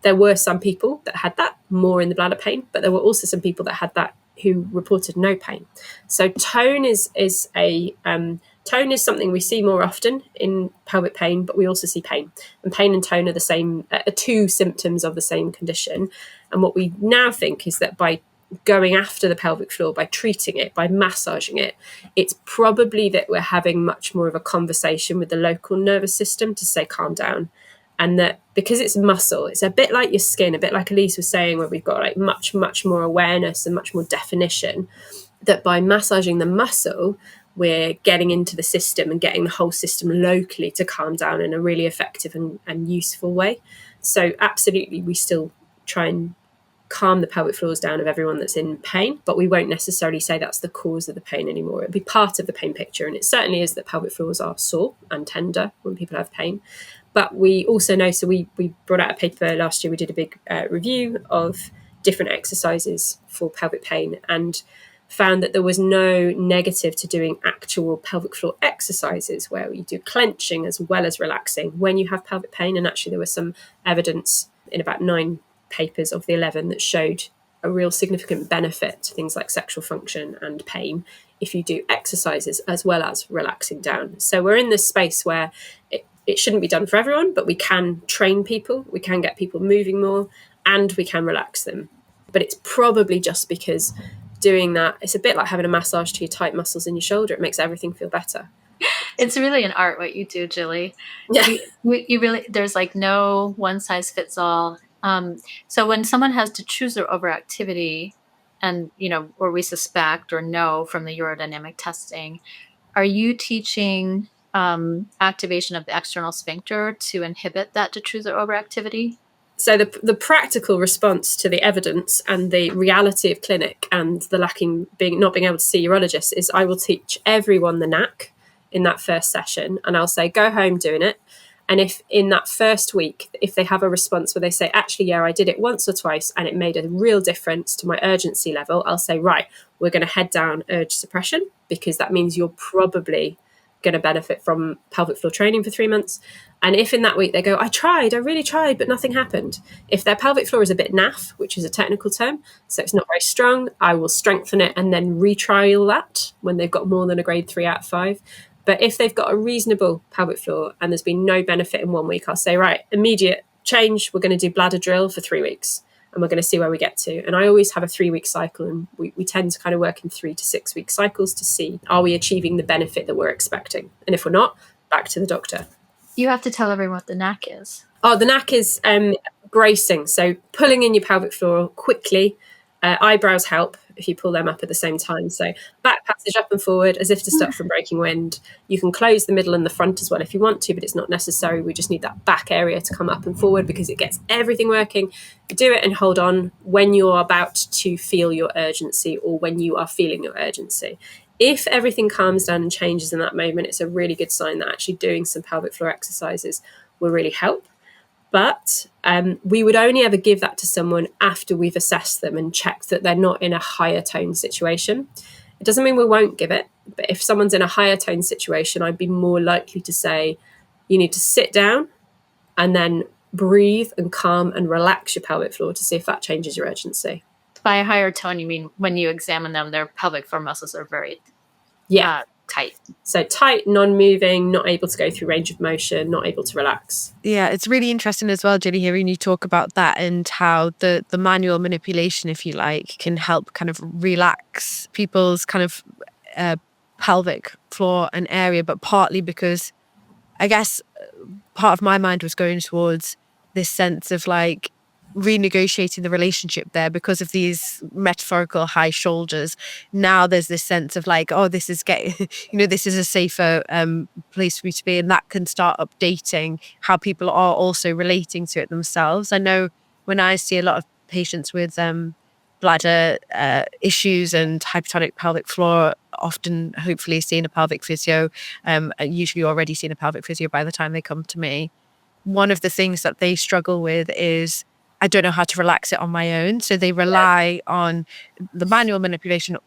there were some people that had that more in the bladder pain, but there were also some people that had that who reported no pain. So tone is something we see more often in pelvic pain, but we also see pain. And pain and tone are the same, two symptoms of the same condition. And what we now think is that by going after the pelvic floor, by treating it, by massaging it, it's probably that we're having much more of a conversation with the local nervous system to say, calm down. And that because it's muscle, it's a bit like your skin, a bit like Elise was saying, where we've got like much, much more awareness and much more definition, that by massaging the muscle, we're getting into the system and getting the whole system locally to calm down in a really effective and useful way. So absolutely, we still try and calm the pelvic floors down of everyone that's in pain, but we won't necessarily say that's the cause of the pain anymore. It'll be part of the pain picture, and it certainly is that pelvic floors are sore and tender when people have pain. But we also know, so we brought out a paper last year, we did a big review of different exercises for pelvic pain and found that there was no negative to doing actual pelvic floor exercises where you do clenching as well as relaxing when you have pelvic pain. And actually there was some evidence in about 9 papers of the 11 that showed a real significant benefit to things like sexual function and pain if you do exercises as well as relaxing down. So we're in this space where it shouldn't be done for everyone, but we can train people, we can get people moving more, and we can relax them. But it's probably just because doing that, it's a bit like having a massage to your tight muscles in your shoulder. It makes everything feel better. It's really an art what you do, Jilly. Yeah. You really, there's like no one size fits all. So when someone has to choose their overactivity and, or we suspect or know from the urodynamic testing, are you teaching activation of the external sphincter to inhibit that detrusor overactivity? So the practical response to the evidence and the reality of clinic and the not being able to see urologists is I will teach everyone the knack in that first session, and I'll say, go home doing it. And if in that first week, if they have a response where they say, actually, yeah, I did it once or twice and it made a real difference to my urgency level, I'll say, right, we're going to head down urge suppression, because that means you're probably going to benefit from pelvic floor training for 3 months. And if in that week they go, I really tried, but nothing happened. If their pelvic floor is a bit naff, which is a technical term, so it's not very strong, I will strengthen it and then retrial that when they've got more than a grade 3 out of 5. But if they've got a reasonable pelvic floor and there's been no benefit in 1 week, I'll say, right, immediate change, we're going to do bladder drill for 3 weeks. and we're going to see where we get to. And I always have a 3-week cycle, and we tend to kind of work in 3 to 6 week cycles to see, are we achieving the benefit that we're expecting? And if we're not, back to the doctor. You have to tell everyone what the knack is. Oh, the knack is bracing. So pulling in your pelvic floor quickly. Eyebrows help if you pull them up at the same time. So back passage up and forward as if to stop from breaking wind. You can close the middle and the front as well if you want to, but it's not necessary. We just need that back area to come up and forward because it gets everything working. Do it and hold on when you're about to feel your urgency or when you are feeling your urgency. If everything calms down and changes in that moment, it's a really good sign that actually doing some pelvic floor exercises will really help. But we would only ever give that to someone after we've assessed them and checked that they're not in a higher tone situation. It doesn't mean we won't give it, but if someone's in a higher tone situation, I'd be more likely to say, you need to sit down and then breathe and calm and relax your pelvic floor to see if that changes your urgency. By a higher tone, you mean when you examine them, their pelvic floor muscles are very tight. So tight, non-moving, not able to go through range of motion, not able to relax. Yeah, it's really interesting as well, Jilly, hearing you talk about that and how the manual manipulation, if you like, can help kind of relax people's kind of pelvic floor and area, but partly because I guess part of my mind was going towards this sense of like renegotiating the relationship there because of these metaphorical high shoulders. Now there's this sense of like, oh, this is this is a safer place for me to be, and that can start updating how people are also relating to it themselves. I know when I see a lot of patients with bladder issues and hypertonic pelvic floor, often hopefully seeing a pelvic physio, usually already seeing a pelvic physio by the time they come to me. One of the things that they struggle with is I don't know how to relax it on my own. So they rely on the manual manipulation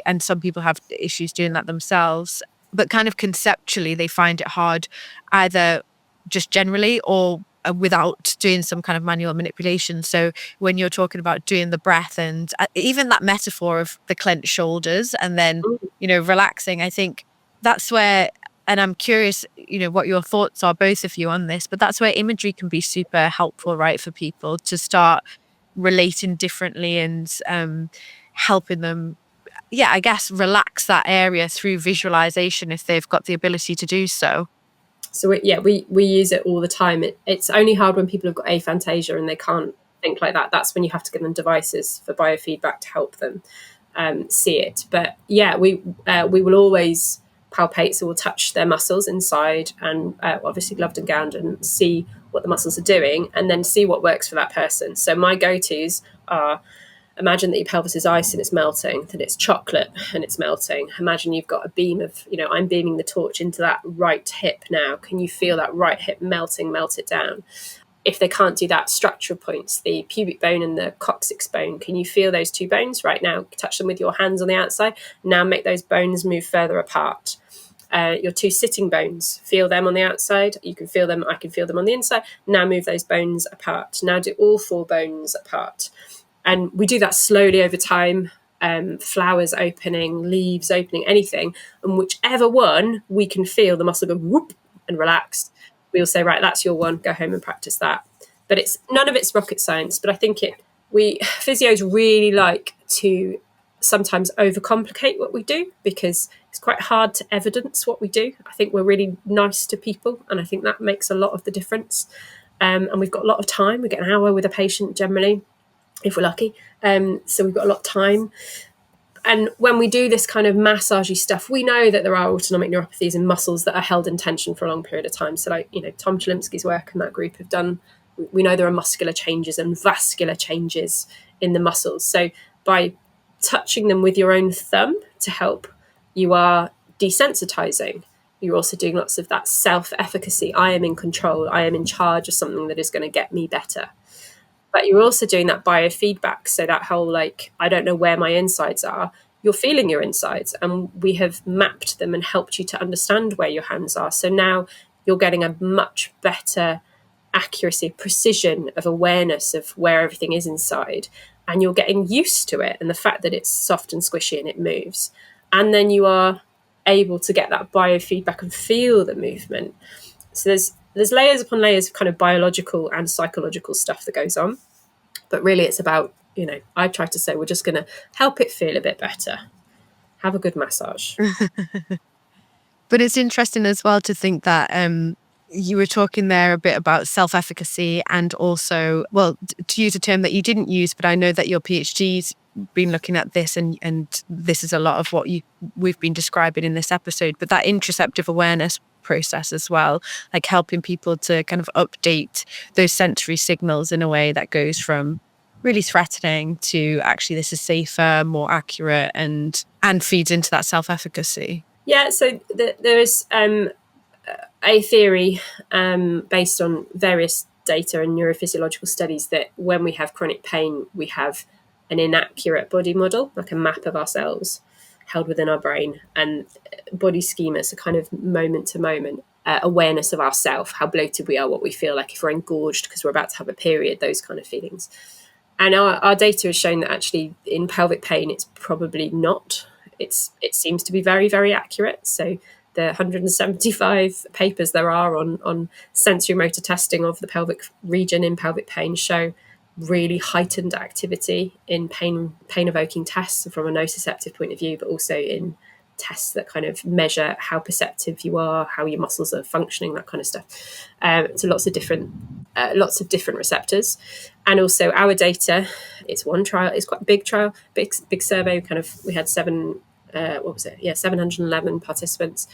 and some people have issues doing that themselves, but kind of conceptually, they find it hard either just generally or without doing some kind of manual manipulation. So when you're talking about doing the breath and even that metaphor of the clenched shoulders and then, relaxing, I think that's where, and I'm curious, what your thoughts are, both of you, on this, but that's where imagery can be super helpful, right, for people to start relating differently and helping them, I guess, relax that area through visualization if they've got the ability to do so. So we use it all the time. It's only hard when people have got aphantasia and they can't think like that. That's when you have to give them devices for biofeedback to help them see it. But we will always palpate, so we'll touch their muscles inside and obviously gloved and gowned and see what the muscles are doing and then see what works for that person. So my go-tos are, imagine that your pelvis is ice and it's melting, that it's chocolate and it's melting. Imagine you've got a beam of, I'm beaming the torch into that right hip now. Can you feel that right hip melt it down? If they can't do that, structural points, the pubic bone and the coccyx bone, can you feel those two bones right now? Touch them with your hands on the outside. Now make those bones move further apart. Your two sitting bones, feel them on the outside. You can feel them, I can feel them on the inside. Now move those bones apart. Now do all 4 bones apart. And we do that slowly over time, flowers opening, leaves opening, anything. And whichever one we can feel the muscle go whoop and relax, we'll say, right, that's your one, go home and practice that. But none of it's rocket science, but I think physios really like to sometimes overcomplicate what we do because it's quite hard to evidence what we do. I think we're really nice to people, and I think that makes a lot of the difference. And we've got a lot of time. We get an hour with a patient generally, if we're lucky. So we've got a lot of time. And when we do this kind of massagey stuff, we know that there are autonomic neuropathies in muscles that are held in tension for a long period of time. So Tom Chalimsky's work and that group have done, we know there are muscular changes and vascular changes in the muscles. So by touching them with your own thumb to help, you are desensitizing. You're also doing lots of that self-efficacy. I am in control. I am in charge of something that is going to get me better. But you're also doing that biofeedback. So that whole I don't know where my insides are. You're feeling your insides, and we have mapped them and helped you to understand where your hands are. So now you're getting a much better accuracy, precision of awareness of where everything is inside. And you're getting used to it and the fact that it's soft and squishy and it moves. And then you are able to get that biofeedback and feel the movement. So there's layers upon layers of kind of biological and psychological stuff that goes on. But really it's about, I try to say we're just going to help it feel a bit better. Have a good massage. But it's interesting as well to think that you were talking there a bit about self-efficacy, and also, well, to use a term that you didn't use, but I know that your PhD's been looking at this, and this is a lot of what we've been describing in this episode, but that interoceptive awareness process as well, like helping people to kind of update those sensory signals in a way that goes from really threatening to actually this is safer, more accurate, and feeds into that self-efficacy. Yeah, so there is a theory based on various data and neurophysiological studies that when we have chronic pain, we have an inaccurate body model, like a map of ourselves held within our brain, and body schemas are kind of moment to moment awareness of ourself, how bloated we are, what we feel like, if we're engorged because we're about to have a period, those kind of feelings. And our data has shown that actually in pelvic pain, it's probably not. It seems to be very, very accurate. So the 175 papers there are on sensorimotor testing of the pelvic region in pelvic pain show really heightened activity in pain evoking tests from a nociceptive point of view, but also in tests that kind of measure how perceptive you are, how your muscles are functioning, that kind of stuff. So lots of different receptors. And also our data, it's one trial, it's quite a big trial, big survey, kind of, we had 711 participants,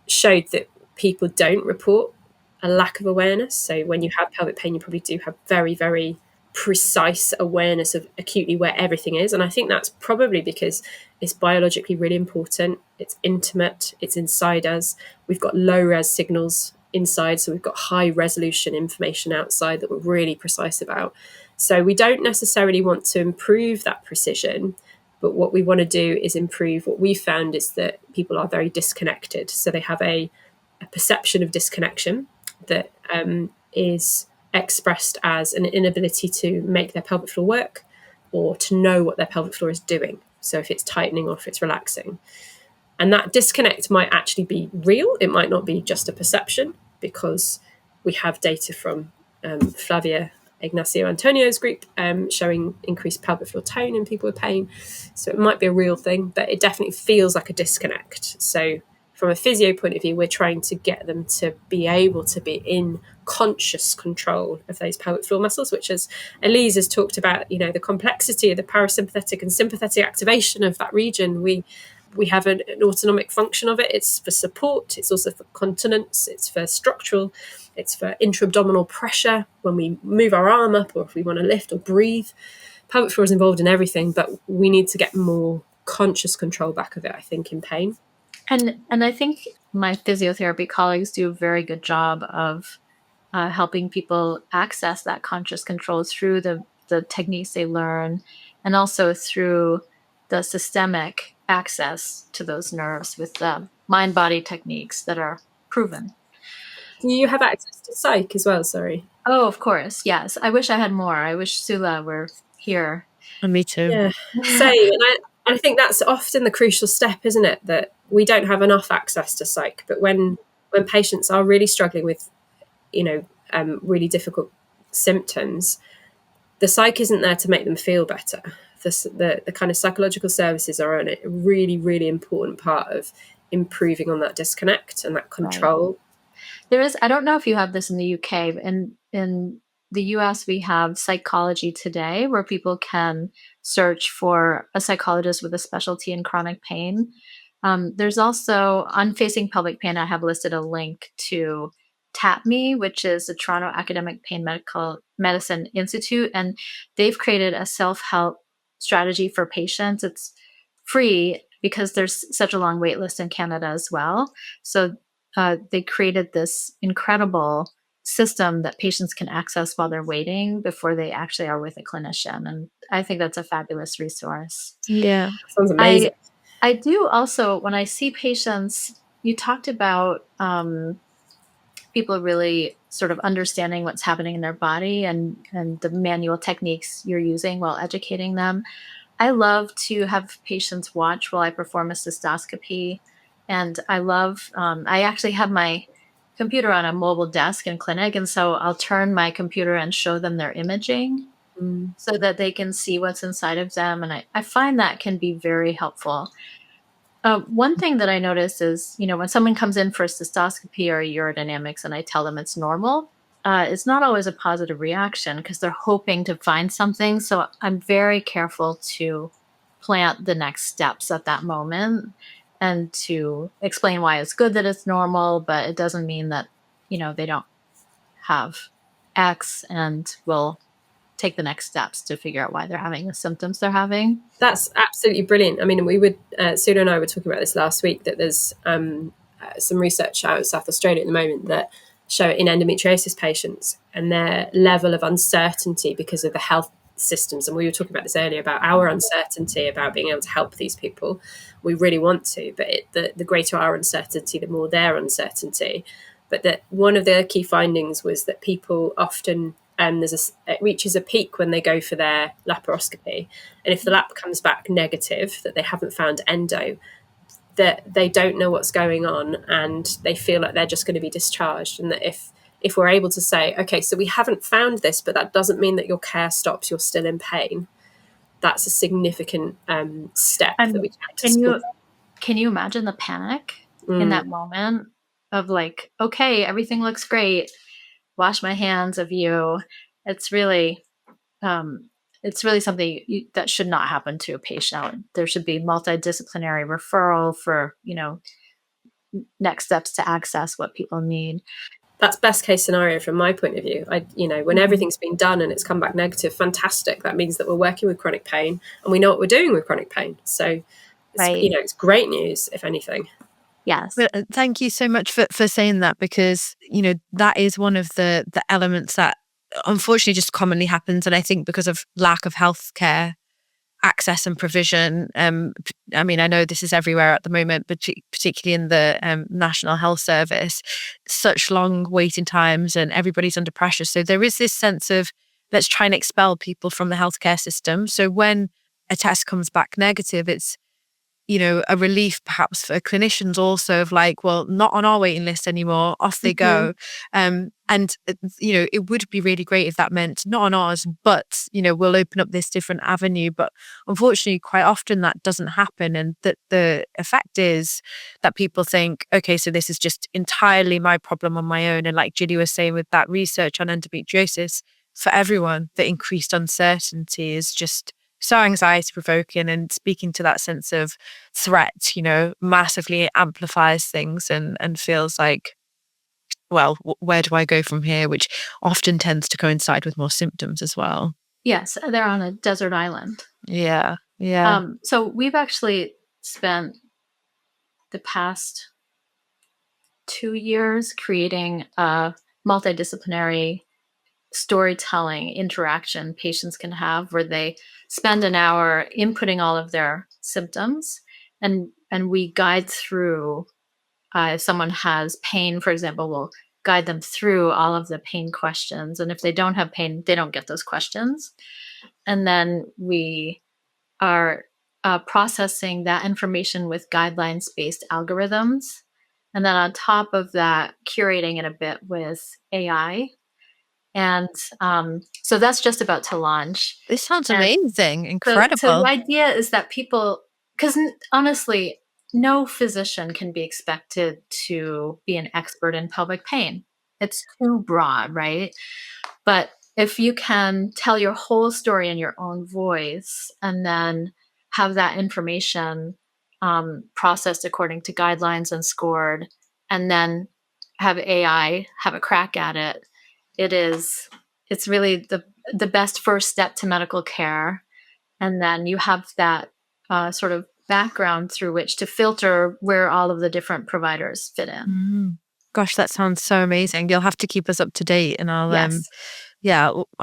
showed that people don't report a lack of awareness. So when you have pelvic pain, you probably do have very, very precise awareness of acutely where everything is. And I think that's probably because it's biologically really important. It's intimate. It's inside us. We've got low res signals inside, so we've got high resolution information outside that we're really precise about. So we don't necessarily want to improve that precision, but what we want to do is improve. What we found is that people are very disconnected. So they have a perception of disconnection that is expressed as an inability to make their pelvic floor work or to know what their pelvic floor is doing. So if it's tightening or if it's relaxing. And that disconnect might actually be real. It might not be just a perception, because we have data from Flavia Ignacio Antonio's group showing increased pelvic floor tone in people with pain. So it might be a real thing, but it definitely feels like a disconnect. So from a physio point of view, we're trying to get them to be able to be in conscious control of those pelvic floor muscles, which, as Elise has talked about, the complexity of the parasympathetic and sympathetic activation of that region. We have an autonomic function of it. It's for support. It's also for continence. It's for structural. It's for intra-abdominal pressure when we move our arm up or if we want to lift or breathe. Pelvic floor is involved in everything, but we need to get more conscious control back of it, I think, in pain. And I think my physiotherapy colleagues do a very good job of helping people access that conscious control through the techniques they learn, and also through the systemic access to those nerves with the mind-body techniques that are proven. Do you have access to psych as well? Sorry. Oh, of course. Yes. I wish I had more. I wish Sula were here. And me too. Yeah, same. And I think that's often the crucial step, isn't it? That we don't have enough access to psych. But when patients are really struggling with, really difficult symptoms, the psych isn't there to make them feel better. The kind of psychological services are a really, really important part of improving on that disconnect and that control. Right. There is, I don't know if you have this in the UK, but in the US, we have Psychology Today, where people can search for a psychologist with a specialty in chronic pain. There's also, on Facing Pelvic Pain, I have listed a link to TAPME, which is the Toronto Academic Pain Medicine Institute, and they've created a self-help strategy for patients. It's free because there's such a long wait list in Canada as well. So they created this incredible system that patients can access while they're waiting before they actually are with a clinician. And I think that's a fabulous resource. Yeah. Sounds amazing. I do also, when I see patients, you talked about people really sort of understanding what's happening in their body and the manual techniques you're using while educating them. I love to have patients watch while I perform a cystoscopy. And I love, I actually have my computer on a mobile desk in clinic. And so I'll turn my computer and show them their imaging. so that they can see what's inside of them. And I find that can be very helpful. One thing that I notice is, when someone comes in for a cystoscopy or a urodynamics and I tell them it's normal, it's not always a positive reaction because they're hoping to find something. So I'm very careful to plant the next steps at that moment and to explain why it's good that it's normal, but it doesn't mean that, they don't have X and will take the next steps to figure out why they're having the symptoms they're having. That's absolutely brilliant. I mean, Sula and I were talking about this last week, that there's some research out of South Australia at the moment that show in endometriosis patients and their level of uncertainty because of the health systems. And we were talking about this earlier about our uncertainty about being able to help these people. We really want to, but the greater our uncertainty, the more their uncertainty. But that one of the key findings was that people often it reaches a peak when they go for their laparoscopy, and if the lap comes back negative, that they haven't found endo, that they don't know what's going on and they feel like they're just going to be discharged. And that if we're able to say, okay, so we haven't found this, but that doesn't mean that your care stops, you're still in pain, that's a significant step that we can. Can you imagine the panic in that moment of like, okay, everything looks great, wash my hands of you? It's really something that should not happen to a patient. There should be multidisciplinary referral for, next steps to access what people need. That's best case scenario from my point of view. When everything's been done and it's come back negative, fantastic. That means that we're working with chronic pain and we know what we're doing with chronic pain. So, it's great news, if anything. Yes. Well, thank you so much for saying that, because, that is one of the elements that unfortunately just commonly happens. And I think because of lack of healthcare access and provision, I mean, I know this is everywhere at the moment, but particularly in the National Health Service, such long waiting times and everybody's under pressure. So there is this sense of, let's try and expel people from the healthcare system. So when a test comes back negative, it's, a relief perhaps for clinicians also of like, well, not on our waiting list anymore, off they go. And, it would be really great if that meant not on ours, but, we'll open up this different avenue. But unfortunately, quite often that doesn't happen. And that the effect is that people think, okay, so this is just entirely my problem on my own. And like Jilly was saying with that research on endometriosis, for everyone, the increased uncertainty is just so anxiety provoking, and speaking to that sense of threat, massively amplifies things and feels like, well, where do I go from here? Which often tends to coincide with more symptoms as well. Yes, they're on a desert island. Yeah. So we've actually spent the past 2 years creating a multidisciplinary storytelling interaction patients can have, where they spend an hour inputting all of their symptoms, and we guide through, if someone has pain, for example, we'll guide them through all of the pain questions, and if they don't have pain, they don't get those questions. And then we are processing that information with guidelines-based algorithms, and then on top of that, curating it a bit with AI. And so that's just about to launch. This sounds amazing. Incredible. So the idea is that people, because honestly, no physician can be expected to be an expert in pelvic pain. It's too broad, right? But if you can tell your whole story in your own voice and then have that information processed according to guidelines and scored, and then have AI have a crack at it, it's really the best first step to medical care. And then you have that sort of background through which to filter where all of the different providers fit in. Gosh, that sounds so amazing. You'll have to keep us up to date, and I'll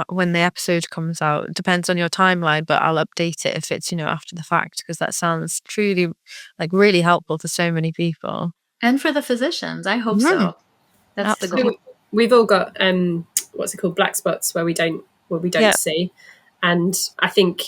when the episode comes out, it depends on your timeline, but I'll update it if it's after the fact, because that sounds truly like really helpful for so many people, and for the physicians. I hope so. That's Absolutely. the goal. We've all got what's it called, black spots, where we don't see. And I think,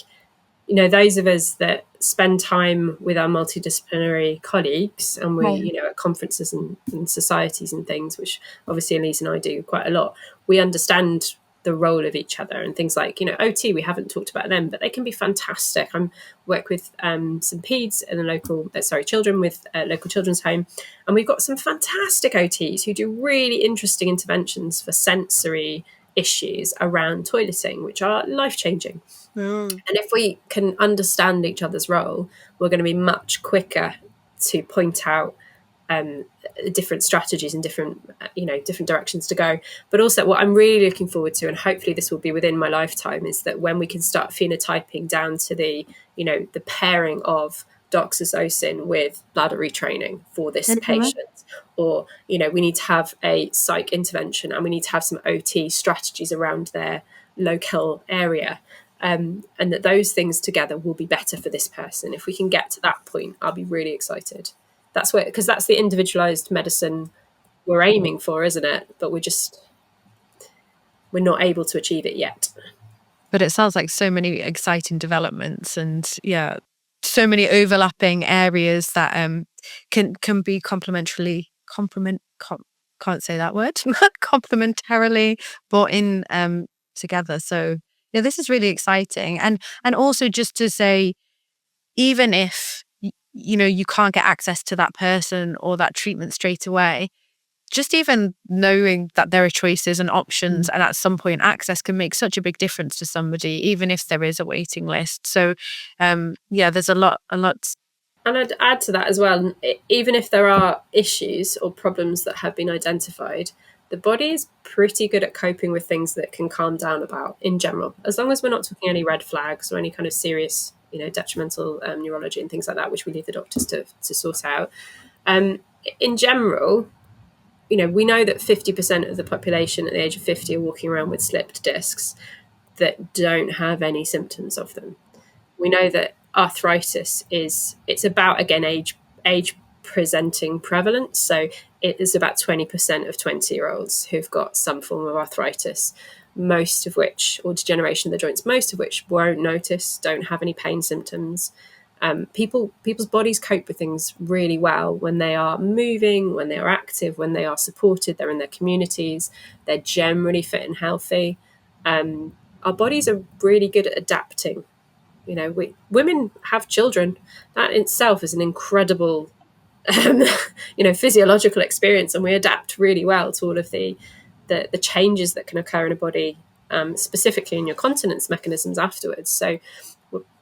those of us that spend time with our multidisciplinary colleagues, and we, at conferences and societies and things, which obviously Elise and I do quite a lot, we understand the role of each other, and things like, OT, we haven't talked about them, but they can be fantastic. I work with some peds in a children with a local children's home, and we've got some fantastic OTs who do really interesting interventions for sensory issues around toileting, which are life-changing. And if we can understand each other's role, we're going to be much quicker to point out different strategies and different directions to go. But also what I'm really looking forward to, and hopefully this will be within my lifetime, is that when we can start phenotyping down to the pairing of doxycycline with bladder retraining for this patient, or we need to have a psych intervention and we need to have some OT strategies around their local area, and that those things together will be better for this person. If we can get to that point, I'll be really excited. Because that's the individualized medicine we're aiming for, isn't it? But we're not able to achieve it yet. But it sounds like so many exciting developments, and so many overlapping areas that can be complementarily brought in together. So this is really exciting, and also just to say, even if you can't get access to that person or that treatment straight away, just even knowing that there are choices and options, and at some point access can make such a big difference to somebody, even if there is a waiting list. So there's a lot. And I'd add to that as well, even if there are issues or problems that have been identified, the body is pretty good at coping with things that can calm down about in general, as long as we're not talking any red flags or any kind of serious detrimental neurology and things like that, which we leave the doctors to sort out. In general, we know that 50% of the population at the age of 50 are walking around with slipped discs that don't have any symptoms of them. We know that arthritis it's about, again, age presenting prevalence. So it is about 20% of 20-year-olds who've got some form of arthritis, most of which, or degeneration of the joints, most of which won't notice, don't have any pain symptoms. People's bodies cope with things really well when they are moving, when they are active, when they are supported, they're in their communities, they're generally fit and healthy. Our bodies are really good at adapting. Women have children. That in itself is an incredible, physiological experience, and we adapt really well to all of the changes that can occur in a body, specifically in your continence mechanisms afterwards. So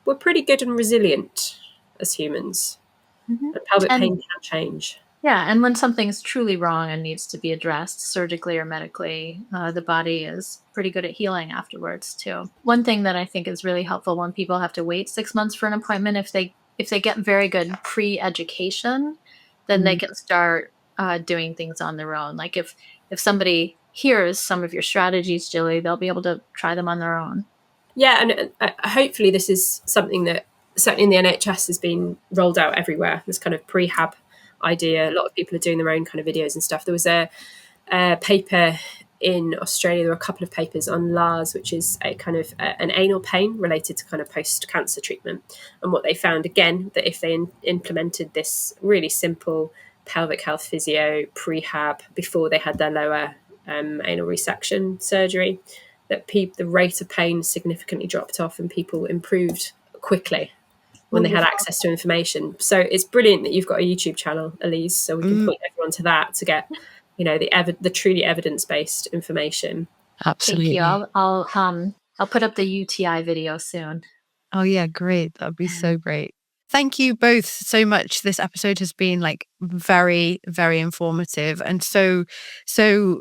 we're pretty good and resilient as humans. And pelvic pain can change. Yeah, and when something's truly wrong and needs to be addressed surgically or medically, the body is pretty good at healing afterwards too. One thing that I think is really helpful when people have to wait 6 months for an appointment, if they get very good pre-education, then they can start doing things on their own. Like if somebody hears some of your strategies, Jilly, they'll be able to try them on their own. Yeah, and hopefully this is something that certainly in the NHS has been rolled out everywhere, this kind of prehab idea. A lot of people are doing their own kind of videos and stuff. There was a paper in Australia, there were a couple of papers on LARS, which is a kind of an anal pain related to kind of post-cancer treatment. And what they found, again, that if they implemented this really simple pelvic health physio prehab before they had their lower anal resection surgery, that the rate of pain significantly dropped off and people improved quickly when they had access to information. So it's brilliant that you've got a YouTube channel, Elise, so we can point everyone to that to get, the truly evidence-based information. Absolutely. Thank you. I'll put up the UTI video soon. Oh yeah, great. That'd be so great. Thank you both so much. This episode has been very, very informative and so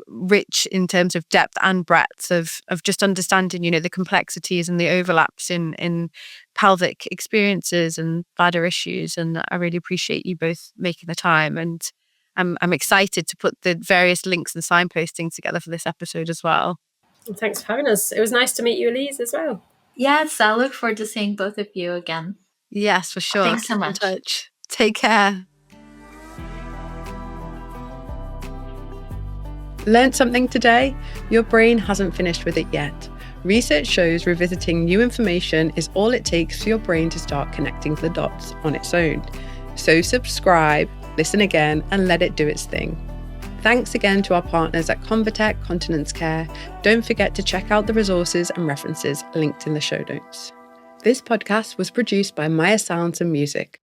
rich in terms of depth and breadth of just understanding, the complexities and the overlaps in pelvic experiences and bladder issues. And I really appreciate you both making the time. And I'm excited to put the various links and signposting together for this episode as well. Well, thanks for having us. It was nice to meet you, Elise, as well. Yes, I look forward to seeing both of you again. Yes, for sure. Thanks so much. Keep in touch. Take care. Learned something today? Your brain hasn't finished with it yet. Research shows revisiting new information is all it takes for your brain to start connecting the dots on its own. So subscribe, listen again, and let it do its thing. Thanks again to our partners at Convatec Continence Care. Don't forget to check out the resources and references linked in the show notes. This podcast was produced by Maya Sounds and Music.